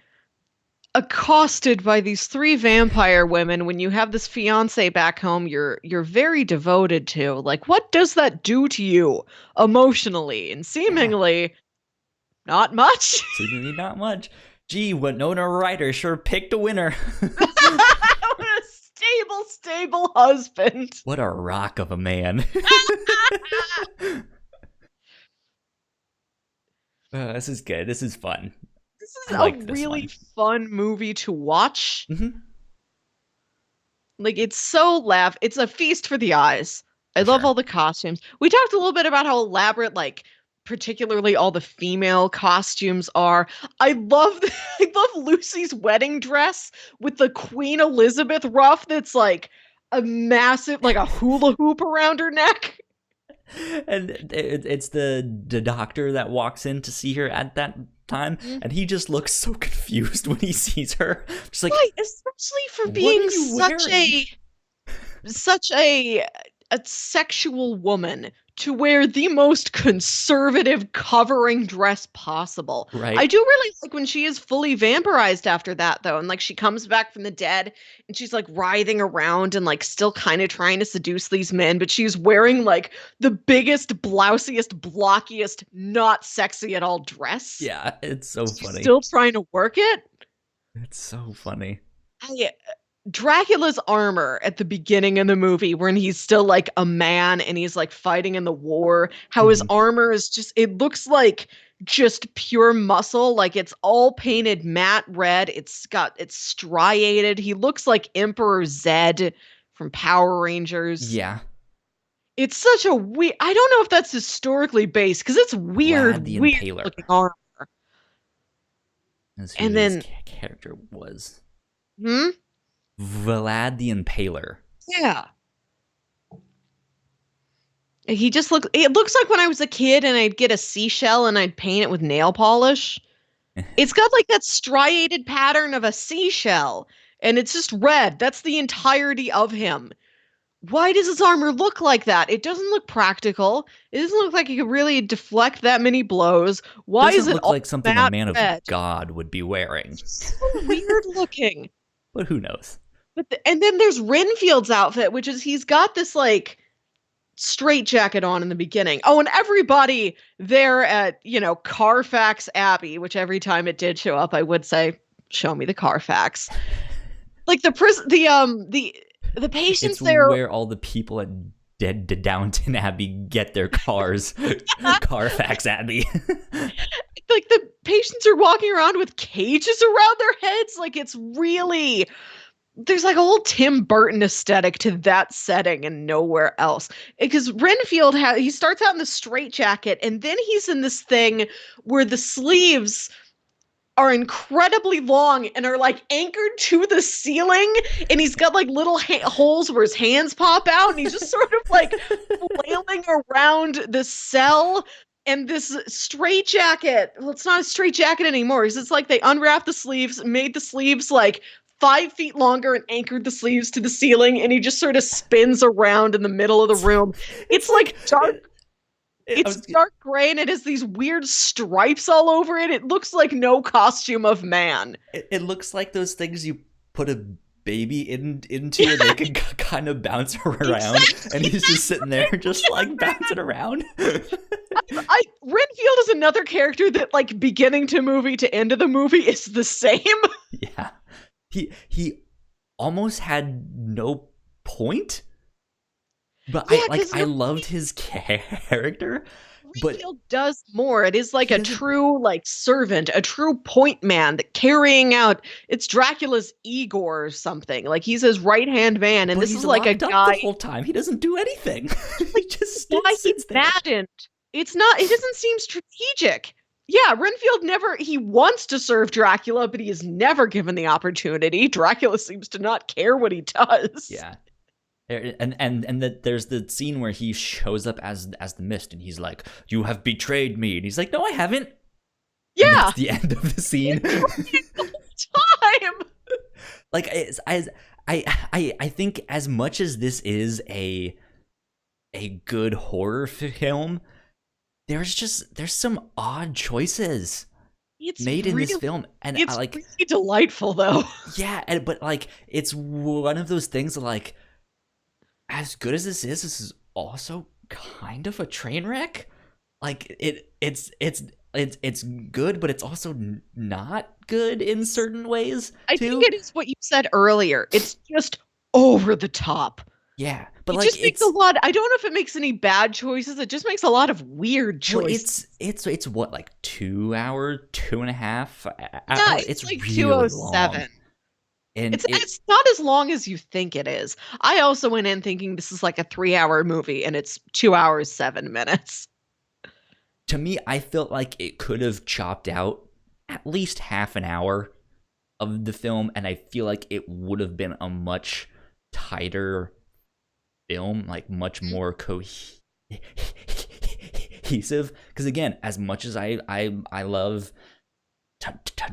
accosted by these 3 vampire women when you have this fiance back home you're very devoted to. Like, what does that do to you emotionally? And seemingly not much. Seemingly not much. Gee, Winona Ryder sure picked a winner. Stable husband. What a rock of a man. This is good. This is fun. This is a really fun movie to watch. Like, it's so it's a feast for the eyes. I love all the costumes. We talked a little bit about how elaborate, like, particularly all the female costumes are. I love Lucy's wedding dress with the Queen Elizabeth ruff that's like a massive, like a hula hoop around her neck. And it's the doctor that walks in to see her at that time, and he just looks so confused when he sees her. Just like, right, especially for being such a sexual woman, to wear the most conservative covering dress possible. Right. I do really like when she is fully vampirized after that, though, and like she comes back from the dead and she's like writhing around and like still kind of trying to seduce these men, but she's wearing like the biggest, blousiest, blockiest, not sexy at all dress. Yeah, it's so funny. Still trying to work it. It's so funny. Dracula's armor at the beginning of the movie, when he's still like a man and he's like fighting in the war, how his armor is just, it looks like just pure muscle. Like it's all painted matte red. It's striated. He looks like Emperor Zed from Power Rangers. Yeah. It's such a weird, I don't know if that's historically based, because it's weird looking armor. And then his character was. Vlad the Impaler. Yeah. He just looks it looks like when I was a kid and I'd get a seashell and I'd paint it with nail polish. It's got like that striated pattern of a seashell and it's just red. That's the entirety of him. Why does his armor look like that? It doesn't look practical. It doesn't look like he could really deflect that many blows. Why is Doesn't it look all like something a that man of red? God would be wearing. So weird looking. But who knows? And then there's Renfield's outfit, which is he's got this like straight jacket on in the beginning. Oh, and everybody there at, Carfax Abbey, which every time it did show up, I would say, show me the Carfax. Like the prison, the patients It's there. where all the people at Downton Abbey get their cars. Carfax Abbey. Like the patients are walking around with cages around their heads. Like it's really, there's like a whole Tim Burton aesthetic to that setting and nowhere else. Because Renfield he starts out in the straitjacket and then he's in this thing where the sleeves are incredibly long and are like anchored to the ceiling, and he's got like little holes where his hands pop out, and he's just sort of like flailing around the cell. And this straitjacket, well, it's not a straitjacket anymore. It's like they unwrapped the sleeves, made the sleeves like 5 feet longer, and anchored the sleeves to the ceiling, and he just sort of spins around in the middle of the room. It's like dark. It's dark gray and it has these weird stripes all over it. It looks like no costume of man. It looks like those things you put a baby into and they can kind of bounce around. Exactly. And he's just sitting there just like bouncing around. Renfield is another character that like beginning to movie to end of the movie is the same. Yeah. He almost had no point. But yeah, I loved his character. Renfield does more. It is like a true like servant, a true point man that carrying out. It's Dracula's Igor or something. Like he's his right hand man, and this is like a guy the whole time. He doesn't do anything. He just why he's maddened. It's not. It doesn't seem strategic. Yeah, Renfield never. He wants to serve Dracula, but he is never given the opportunity. Dracula seems to not care what he does. Yeah. And that there's the scene where he shows up as the Mist, and he's like, "You have betrayed me," and he's like, "No, I haven't." Yeah, and that's the end of the scene. Time. Like I think as much as this is a good horror film, there's some odd choices made in this film, and it's really delightful though. Yeah, but like it's one of those things that, like, as good as this is also kind of a train wreck. Like it's good, but it's also not good in certain ways. I think it is what you said earlier. It's just over the top. Yeah, but it just makes a lot. I don't know if it makes any bad choices. It just makes a lot of weird choices. Well, it's what, like 2 hour, 2.5? Yeah, it's like really 207. Long. And it's not as long as you think it is. I also went in thinking this is like a 3-hour movie, and it's 2 hours 7 minutes. To me, I felt like it could have chopped out at least half an hour of the film, and I feel like it would have been a much tighter film, like much more cohesive. Because again, as much as I love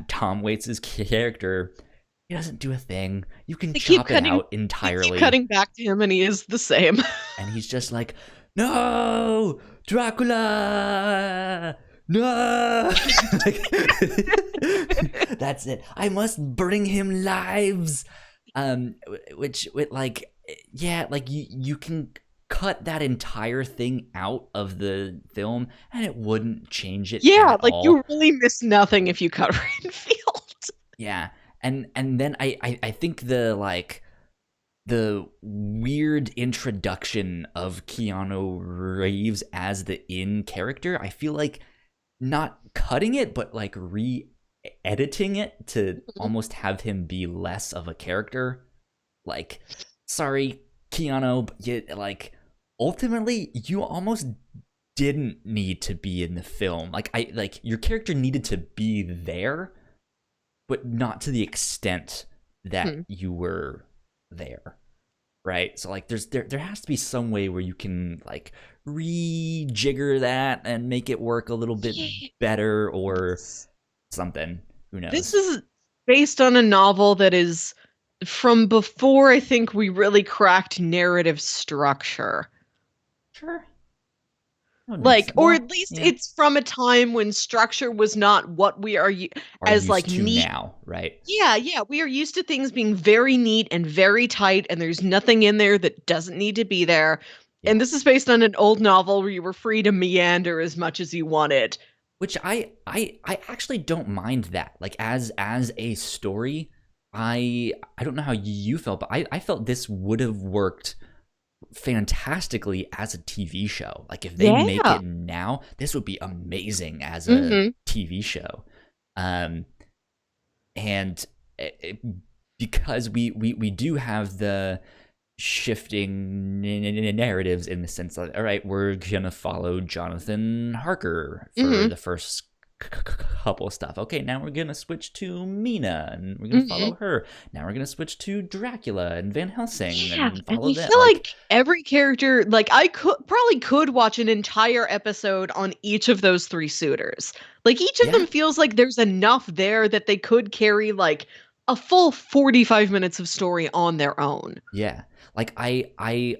Tom Waits' character, he doesn't do a thing. You can chop it out entirely. They keep cutting back to him, and he is the same. And he's just like, "No, Dracula, no!" That's it. I must bring him lives. Which like, yeah, like you can cut that entire thing out of the film, and it wouldn't change it. Yeah, at like all. you really miss nothing if you cut Renfield. Yeah. And then I think the weird introduction of Keanu Reeves as the in character, I feel like not cutting it, but like re-editing it to almost have him be less of a character. Like, sorry, Keanu, but like ultimately you almost didn't need to be in the film. Like your character needed to be there, but not to the extent that you were there. right? So like there has to be some way where you can like rejigger that and make it work a little bit Yeah. better or something. Who This knows? is based on a novel that is from before I think we really cracked narrative structure. Sure. I wouldn't Like, or well, at least yeah. it's from a time when structure was not what we are Are as like used to neat. now, right? Yeah, yeah, we are used to things being very neat and very tight, and there's nothing in there that doesn't need to be there. Yeah. And this is based on an old novel where you were free to meander as much as you wanted. Which I actually don't mind that. Like as a story, I don't know how you felt, but I felt this would have worked fantastically as a TV show. Like if they make Yeah. it now, this would be amazing as a Mm-hmm. TV show. Um and it, because we do have the shifting narratives in the sense that all right, we're gonna follow Jonathan Harker for Mm-hmm. the first couple of stuff. Okay, now we're gonna switch to Mina and we're gonna Mm-hmm. follow her. Now we're gonna switch to Dracula and Van Helsing Yeah, and and follow I that. feel Like, like every character, like I could watch an entire episode on each of those three suitors. Like each of yeah, them feels like there's enough there that they could carry like a full 45 minutes of story on their own. yeah. Like I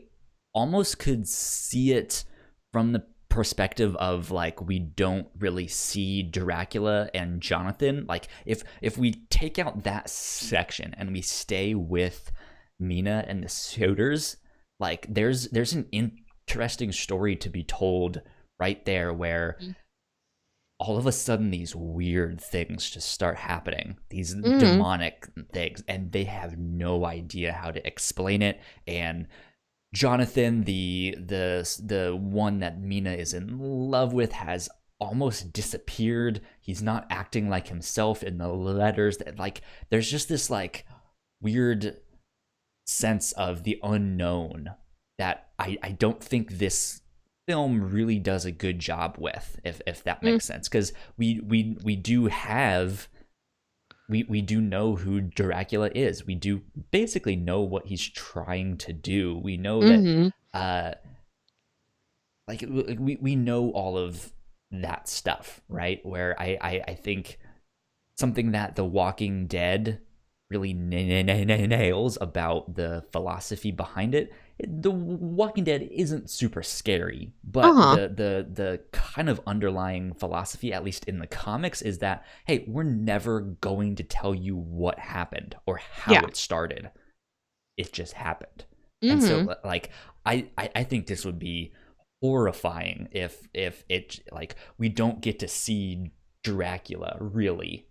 almost could see it from the perspective of like we don't really see Dracula and Jonathan. Like if we take out that section and we stay with Mina and the suitors, like there's an interesting story to be told right there where all of a sudden these weird things just start happening, these Mm-hmm. demonic things, and they have no idea how to explain it. And Jonathan, the one that Mina is in love with, has almost disappeared. He's not acting like himself in the letters. That like there's just this like weird sense of the unknown that I don't think this film really does a good job with, if that makes sense. Because we do have we do know who Dracula is. We do basically know what he's trying to do. We know that Mm-hmm. uh we know all of that stuff, right? Where I think something that The Walking Dead really nails about the philosophy behind it. The Walking Dead isn't super scary, but Uh-huh. the kind of underlying philosophy, at least in the comics, is that hey, we're never going to tell you what happened or how Yeah. it started. It just happened. And Mm-hmm. so like I think this would be horrifying if it like we don't get to see Dracula really,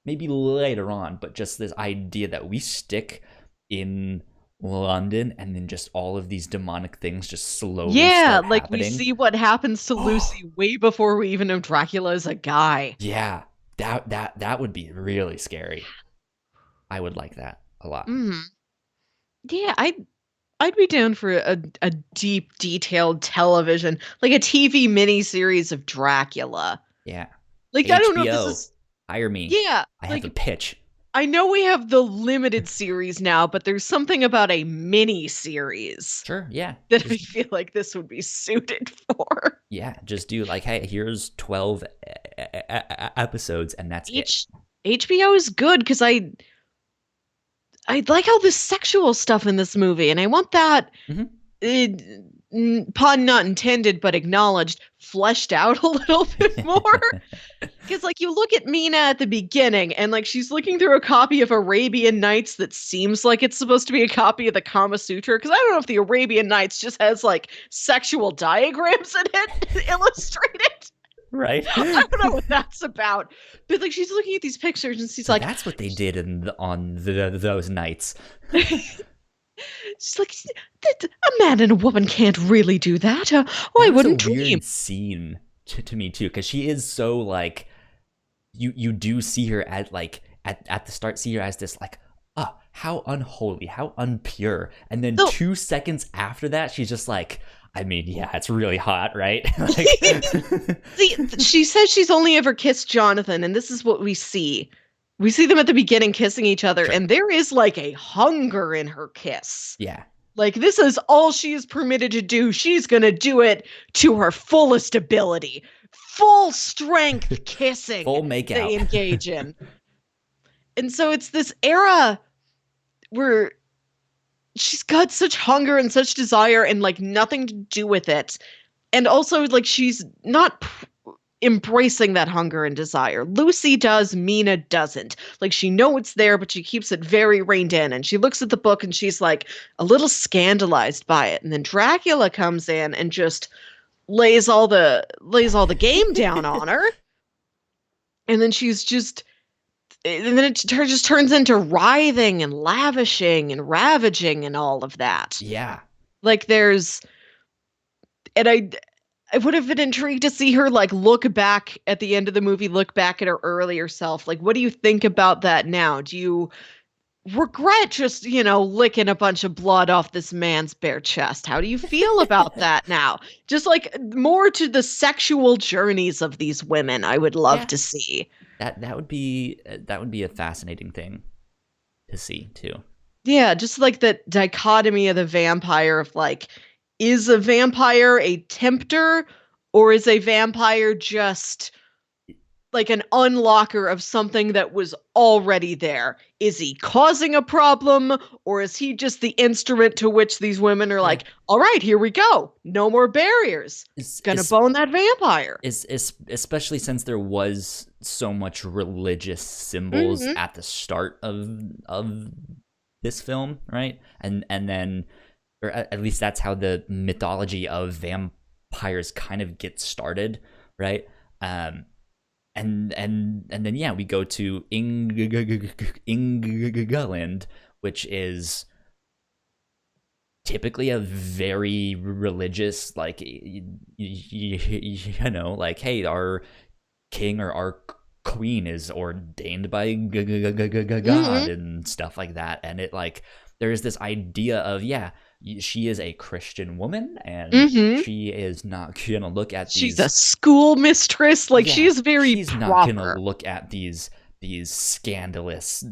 maybe later on, but just this idea that we stick in London and then just all of these demonic things just slowly Yeah, start like we happening. see what happens to Oh, Lucy way before we even know Dracula is a guy. yeah, that would be really scary. I would like that a lot. Mm-hmm. Yeah, I'd be down for a deep, detailed television, like a TV miniseries of Dracula. Yeah. Like I don't know if this HBO, is hire me. yeah, I have a like pitch. I know we have the limited series now, but there's something about a mini series Sure, yeah. that I Just feel like this would be suited for. yeah, just do like hey, here's 12 episodes and that's it. H HBO is good because I like all the sexual stuff in this movie, and I want that Mhm. pun not intended but acknowledged, fleshed out a little bit more. Because, like, you look at Mina at the beginning, and, like, she's looking through a copy of Arabian Nights that seems like it's supposed to be a copy of the Kama Sutra. Because I don't know if the Arabian Nights just has, like, sexual diagrams in it illustrated. Right? I don't know what that's about. But, like, she's looking at these pictures, and she's So like, that's what they did on those nights. she's like, a man and a woman can't really do that. Oh, I That was a wouldn't dream. weird scene to me too, because she is so like you do see her at like at the start see her as this like how unholy, how unpure, and then So 2 seconds after that she's just like I mean yeah it's really hot right like see, she says she's only ever kissed Jonathan, and this is what we see. We see them at the beginning kissing each other, sure and there is like a hunger in her kiss. yeah Like, this is all she is permitted to do. She's going to do it to her fullest ability. Full strength kissing Full makeout. they engage in. And so it's this era where she's got such hunger and such desire and like nothing to do with it. And also, like, she's not embracing that hunger and desire. Lucy does, Mina doesn't. Like, she knows it's there, but she keeps it very reined in. And she looks at the book and she's like a little scandalized by it. And then Dracula comes in and just lays all the game down on her. And then she's just, and then it just turns into writhing and lavishing and ravaging and all of that. Yeah. Like, there's, and I would have been intrigued to see her like look back at the end of the movie, look back at her earlier self. Like, what do you think about that now? Do you regret just, licking a bunch of blood off this man's bare chest? How do you feel about that now? Just like more to the sexual journeys of these women, I would love to see. That would be a fascinating thing to see too. Yeah, just like the dichotomy of the vampire of like, is a vampire a tempter, or is a vampire just like an unlocker of something that was already there? Is he causing a problem, or is he just the instrument to which these women are like, all right, here we go. No more barriers. Gonna bone that vampire. Especially since there was so much religious symbols at the start of this film, right? And then, or at least that's how the mythology of vampires kind of gets started, right? And then yeah, we go to England, which is typically a very religious, like, like, hey, our king or our queen is ordained by God and stuff like that. And it, like, there's this idea of, she is a Christian woman, and she is not gonna look at these. She's a school mistress. Like, she's very she's proper. not gonna look at these scandalous,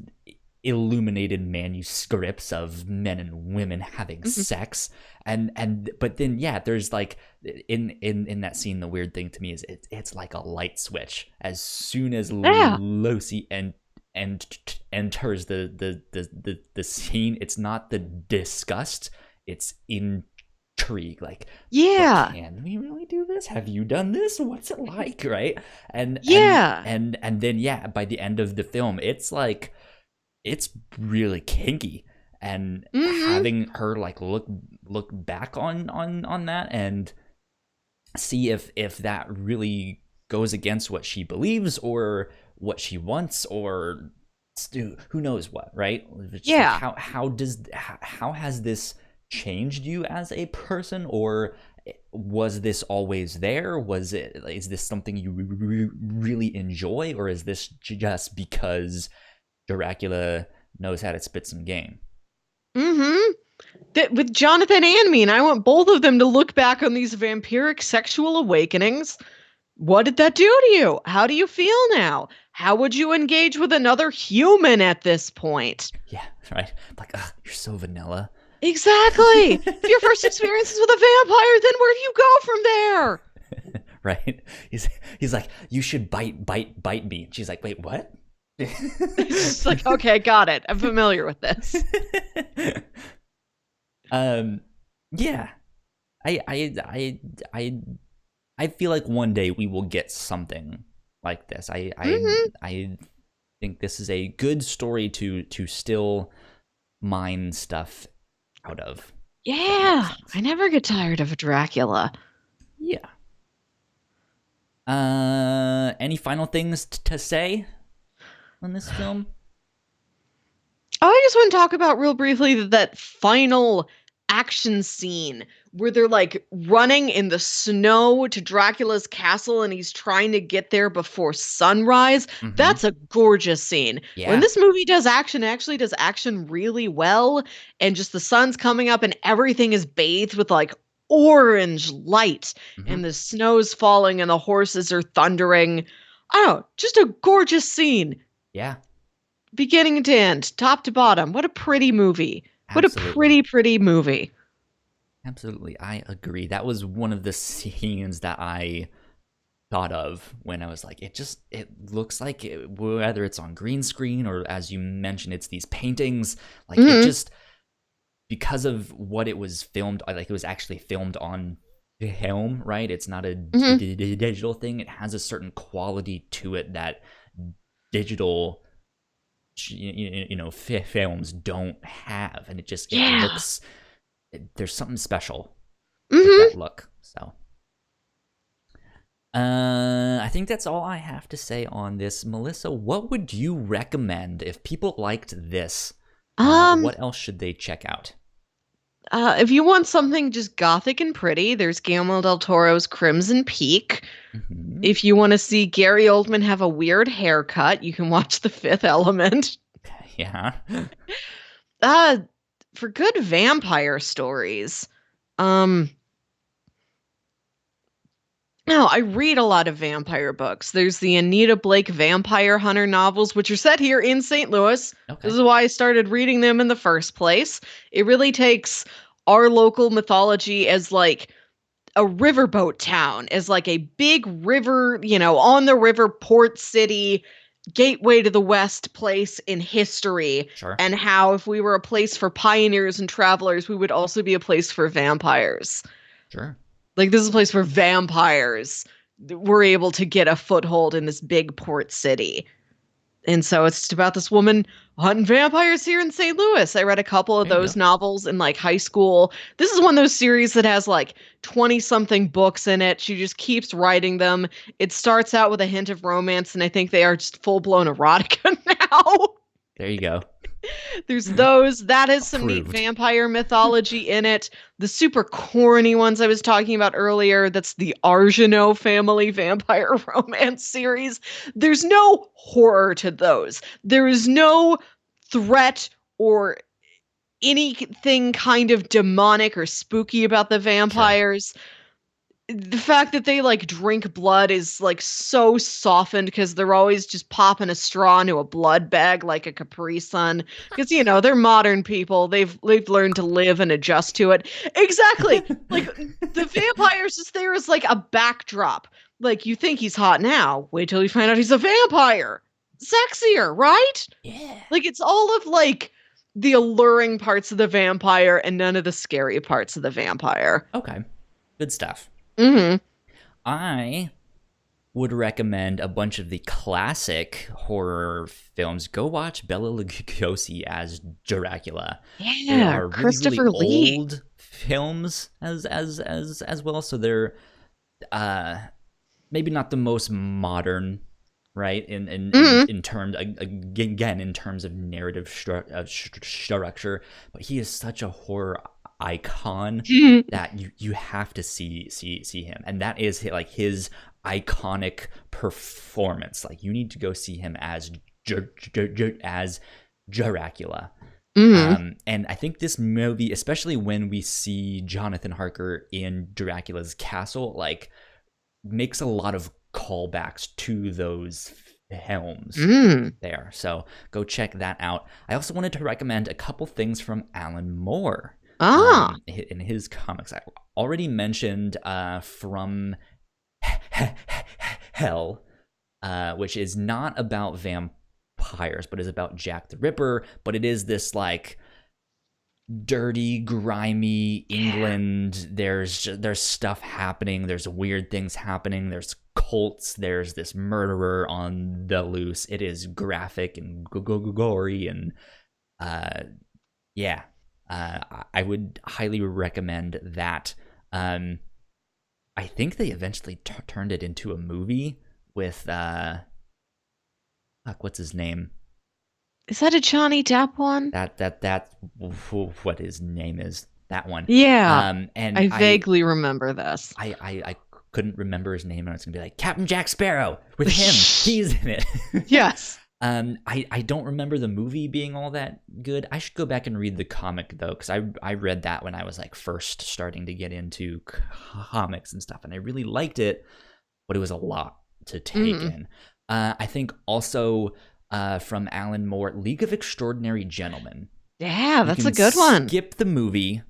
illuminated manuscripts of men and women having sex. But then there's like in that scene, the weird thing to me is it's like a light switch. As soon as Lucy enters the scene, it's not the disgust. It's intrigue, like, can we really do this? Have you done this? What's it like, right? And then by the end of the film, it's like, it's really kinky, and having her like look back on that and see if that really goes against what she believes or what she wants, or who knows what, right? Like, how has this changed you as a person, or was this always there? Is this something you really enjoy, or is this just because Dracula knows how to spit some game? With Jonathan and me, and I want both of them to look back on these vampiric sexual awakenings. What did that do to you? How do you feel now? How would you engage with another human at this point? Yeah, right. Like, you're so vanilla. Exactly. If your first experience is with a vampire, then where do you go from there? Right. He's like, you should bite me. And she's like, wait, what? It's like, okay, got it. I'm familiar with this. Yeah. I feel like one day we will get something like this. I think this is a good story to still mine stuff out of. Yeah, I never get tired of a Dracula. Yeah. Any final things to say on this film? I just want to talk about real briefly that final action scene where they're like running in the snow to Dracula's castle and he's trying to get there before sunrise. That's a gorgeous scene. Yeah. When this movie does action, it actually does action really well, and just the sun's coming up and everything is bathed with like orange light and the snow's falling and the horses are thundering. I don't know, just a gorgeous scene. Yeah. Beginning to end, top to bottom. What a pretty movie. What a Absolutely. pretty movie. Absolutely. I agree. That was one of the scenes that I thought of when I was like, it looks like whether it's on green screen or as you mentioned, it's these paintings, like it Mm-hmm. just, because of what it was filmed, like it was actually filmed on film, right? It's not a Mm-hmm. digital thing. It has a certain quality to it that digital films don't have, and it Yeah. looks, there's something special with Mm-hmm. that look. So I think that's all I have to say on this. Melissa, what would you recommend if people liked this? Um, What else should they check out? if you want something just gothic and pretty, there's Guillermo del Toro's Crimson Peak. Mm-hmm. If you want to see Gary Oldman have a weird haircut, you can watch The Fifth Element. Yeah. Uh, for good vampire stories, um, no, I read a lot of vampire books. There's the Anita Blake Vampire Hunter novels, which are set here in St. Louis. This Okay. is why I started reading them in the first place. It really takes our local mythology as like a riverboat town, as like a big river, on the river port city, gateway to the West place in history, Sure. and how if we were a place for pioneers and travelers, we would also be a place for vampires. Sure. Like, this is a place where vampires were able to get a foothold in this big port city. And so it's just about this woman hunting vampires here in St. Louis. I read a couple of There you those go. novels in like high school. This is one of those series that has like 20 something books in it. She just keeps writing them. It starts out with a hint of romance, and I think they are just full blown erotica now. There you go. There's those. That has some neat Approved. vampire mythology in it. The super corny ones I was talking about earlier, that's the Arsenault family vampire romance series. There's no horror to those. There is no threat or anything kind of demonic or spooky about the Sure. vampires. The fact that they like drink blood is like so softened because they're always just popping a straw into a blood bag like a Capri Sun, because they're modern people. They've learned to live and adjust to it. Exactly. Like, the vampire's just there as like a backdrop. Like, you think he's hot now, wait till you find out he's a vampire. Sexier, right? Yeah. Like, it's all of like the alluring parts of the vampire and none of the scary parts of the vampire. Okay. Good stuff. Mm-hmm. I would recommend a bunch of the classic horror films. Go watch Bela Lugosi as Dracula. They Yeah, are really, really Christopher Lee. old films as well, so they're maybe not the most modern, right? Mm-hmm. In terms, again, in terms of narrative structure, but he is such a horror icon that you have to see him, and that is like his iconic performance. Like, you need to go see him as as Dracula. Mm-hmm. And I think this movie, especially when we see Jonathan Harker in Dracula's castle, like, makes a lot of callbacks to those films Mm. there. So go check that out. I also wanted to recommend a couple things from Alan Moore Ah. in his comics. I already mentioned From Hell, which is not about vampires, but is about Jack the Ripper. But it is this like dirty, grimy England. There's stuff happening. There's weird things happening. There's cults. There's this murderer on the loose. It is graphic and gory, and yeah, I would highly recommend that. I think they eventually turned it into a movie with what's his name? Is that a Johnny Depp one? That what his name is, that one. Yeah. And I vaguely remember this. I couldn't remember his name, and I was gonna be like, Captain Jack Sparrow with him. He's in it. Yes. I don't remember the movie being all that good. I should go back and read the comic though, because I read that when I was like first starting to get into comics and stuff, and I really liked it, but it was a lot to take in. I think also from Alan Moore, League of Extraordinary Gentlemen. Yeah, You that's a can good one. skip the movie.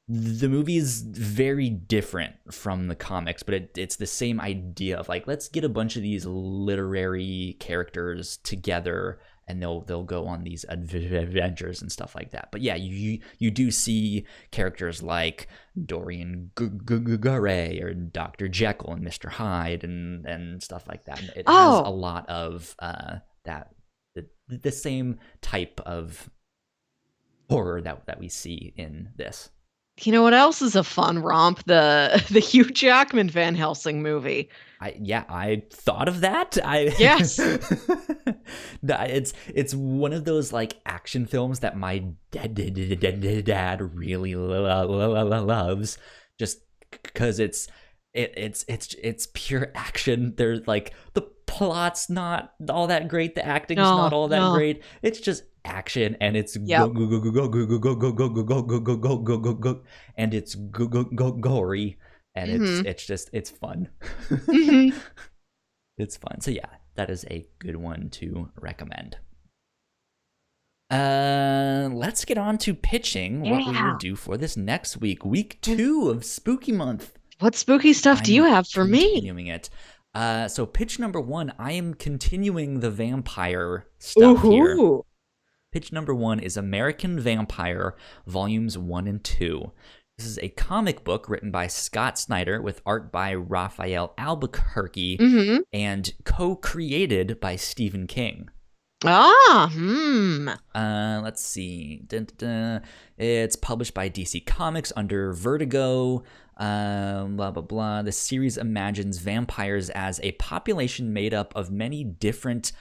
The movie is very different from the comics, but it's the same idea of like, let's get a bunch of these literary characters together and they'll go on these adventures and stuff like that. But yeah, you do see characters like Dorian Gray or Dr. Jekyll and Mr. Hyde and stuff like that. It has a lot of that the same type of horror that we see in this. You know what else is a fun romp? The Hugh Jackman Van Helsing movie. I thought of that. Yes. It's one of those like action films that my dad really loves, just because it's pure action. There's like the plot's not all that great, the acting's not all that great. It's just action, and it's go and it's gory, and it's fun. It's fun. So yeah, that is a good one to recommend. Let's get on to pitching what we will do for this next week, week 2 of Spooky Month. What spooky stuff do you have for me? Continuing it. So pitch number 1, I am continuing the vampire stuff here. Pitch number 1 is American Vampire, Volumes 1 and 2. This is a comic book written by Scott Snyder with art by Raphael Albuquerque and co-created by Stephen King. Let's see. It's published by DC Comics under Vertigo. Blah, blah, blah. The series imagines vampires as a population made up of many different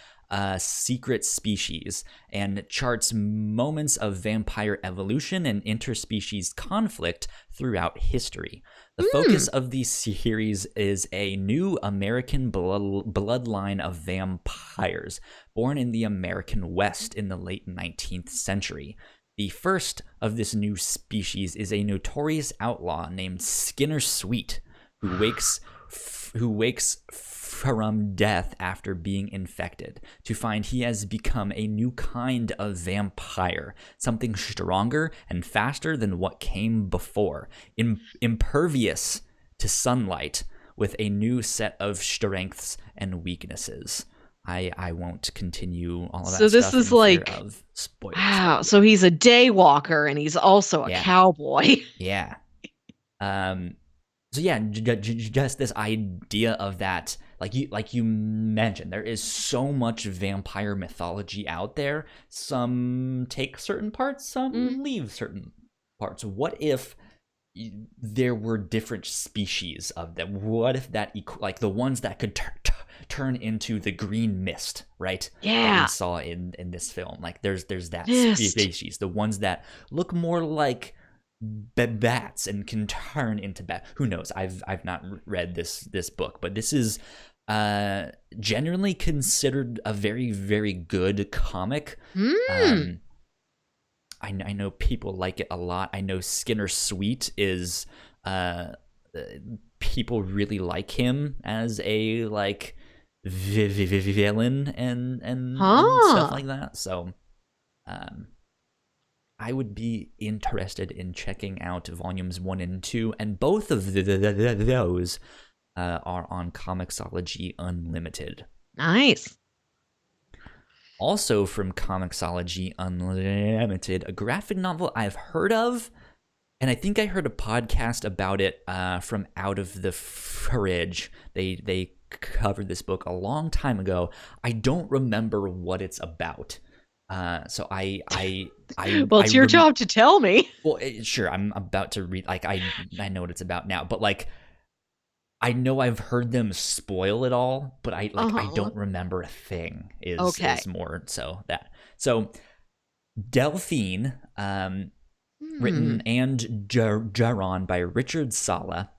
secret species and charts moments of vampire evolution and interspecies conflict throughout history. The focus of the series is a new American bloodline of vampires born in the American West in the late 19th century. The first of this new species is a notorious outlaw named Skinner Sweet, who wakes from death after being infected, to find he has become a new kind of vampire, something stronger and faster than what came before, impervious to sunlight, with a new set of strengths and weaknesses. I won't continue all of that stuff. So this is like spoilers. Wow. So he's a day walker and he's also a cowboy. Yeah. So yeah, just this idea of that, like you mentioned, there is so much vampire mythology out there. Some take certain parts, some leave certain parts. What if there were different species of them? What if that, like the ones that could turn into the green mist, right? Yeah. That we saw in this film. Like there's that species, the ones that look more like bats and can turn into bats. Who knows? I've not read this book, but this is generally considered a very, very good comic. I know people like it a lot. I know Skinner Sweet is people really like him as a like villain and stuff like that. So I would be interested in checking out volumes 1 and 2, and both of those are on Comixology Unlimited. Nice. Also from Comixology Unlimited, a graphic novel I've heard of, and I think I heard a podcast about it from Out of the Fridge. They covered this book a long time ago. I don't remember what it's about. So I well, it's your job to tell me. Well, sure, I'm about to read. Like I know what it's about now, but like I know I've heard them spoil it all, but I don't remember a thing. Is more so that. So Delphine, written and drawn by Richard Sala,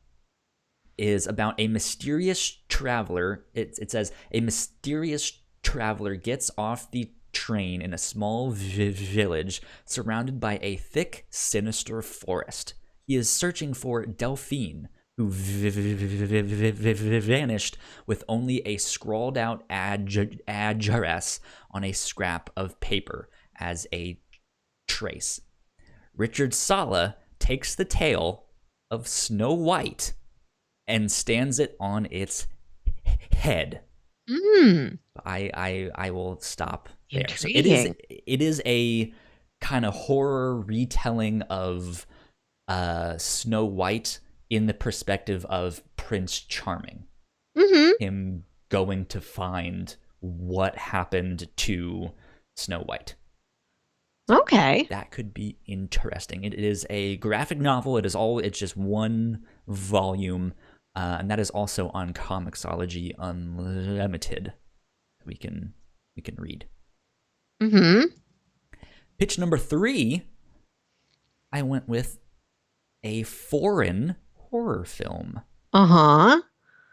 is about a mysterious traveler. It says a mysterious traveler gets off the train in a small village surrounded by a thick, sinister forest. He is searching for Delphine, who vanished with only a scrawled out address on a scrap of paper as a trace. Richard Sala takes the tale of Snow White and stands it on its head. I will stop there. Intriguing. So it is a kind of horror retelling of Snow White in the perspective of Prince Charming. Him going to find what happened to Snow White. Okay. That could be interesting. It is a graphic novel. It's just one volume, and that is also on Comixology Unlimited. We can read. Pitch number 3, I went with a foreign horror film.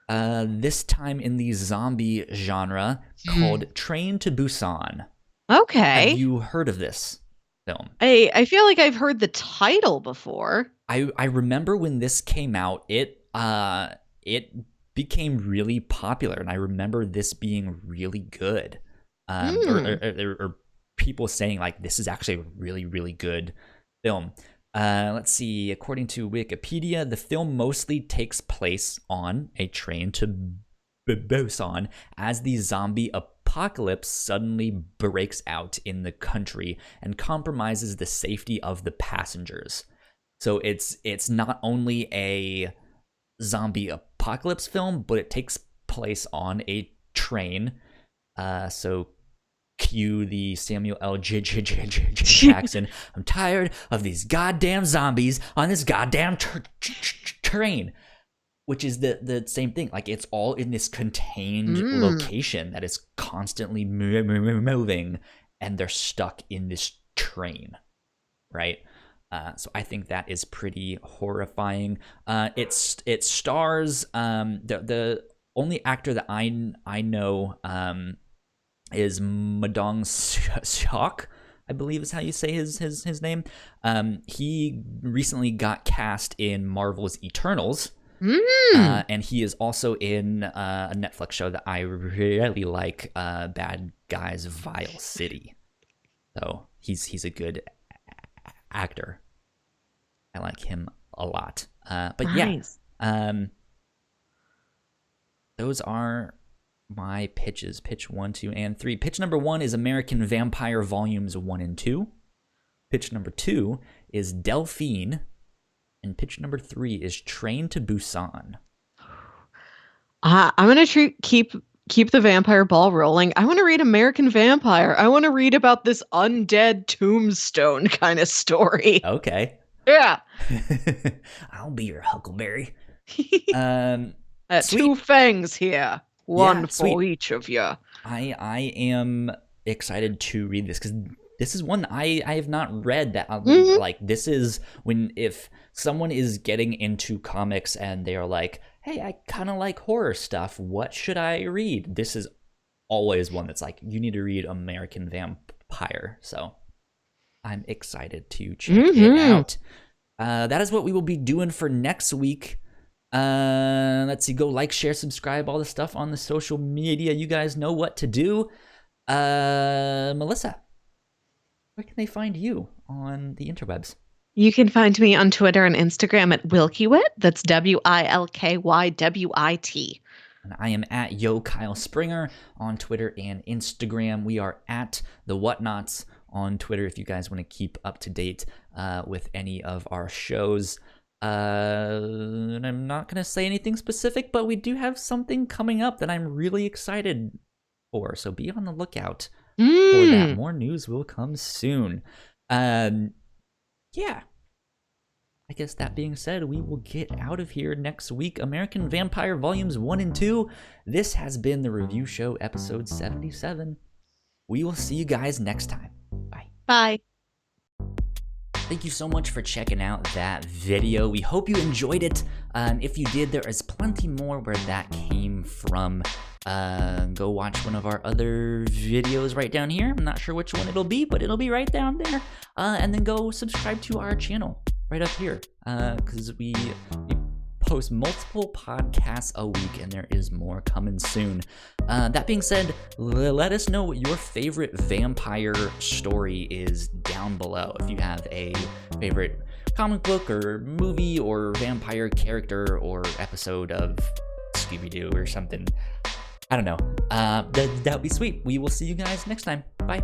This time in the zombie genre called Train to Busan. Okay. Have you heard of this film? I feel like I've heard the title before. I remember when this came out, it became really popular, and I remember this being really good. Or people saying like this is actually a really, really good film. Let's see. According to Wikipedia, the film mostly takes place on a train to Busan as the zombie apocalypse suddenly breaks out in the country and compromises the safety of the passengers. So it's not only a zombie apocalypse film, but it takes place on a train. So cue the Samuel L. Jackson. I'm tired of these goddamn zombies on this goddamn train. Which is the same thing. Like, it's all in this contained location that is constantly moving, and they're stuck in this train, right? So I think that is pretty horrifying. It stars the only actor that I know is Madong Seok, I believe is how you say his name. He recently got cast in Marvel's Eternals. And he is also in a Netflix show that I really like, Bad Guys Vile City. So he's a good actor. I like him a lot. But nice. Those are my pitches. Pitch 1, 2, and 3. Pitch number 1 is American Vampire Volumes 1 and 2. Pitch number 2 is Delphine. And pitch number 3 is Train to Busan. I'm going to keep the vampire ball rolling. I want to read American Vampire. I want to read about this undead tombstone kind of story. Okay. Yeah. I'll be your Huckleberry. Two fangs here. One for each of you. I am excited to read this because this is one I have not read that like this is when if someone is getting into comics and they are like, hey, I kind of like horror stuff, what should I read? This is always one that's like, you need to read American Vampire. So I'm excited to check it out. That is what we will be doing for next week. Let's see, go like, share, subscribe, all the stuff on the social media. You guys know what to do. Melissa, where can they find you on the interwebs? You can find me on Twitter and Instagram at Wilkywit. That's WILKYWIT. And I am at Yo Kyle Springer on Twitter and Instagram. We are at the Whatnauts on Twitter if you guys want to keep up to date with any of our shows. And I'm not going to say anything specific, but we do have something coming up that I'm really excited for. So be on the lookout for that. More news will come soon. Yeah. I guess that being said, we will get out of here next week. American Vampire Volumes 1 and 2. This has been the Review Show, episode 77. We will see you guys next time. Bye. Bye. Thank you so much for checking out that video. We hope you enjoyed it. If you did, there is plenty more where that came from. Go watch one of our other videos right down here. I'm not sure which one it'll be, but it'll be right down there. And then go subscribe to our channel right up here, because we post multiple podcasts a week, and there is more coming soon. That being said, let us know what your favorite vampire story is down down below if you have a favorite comic book or movie or vampire character or episode of Scooby-Doo or something. I don't know. That would be sweet. We will see you guys next time. Bye.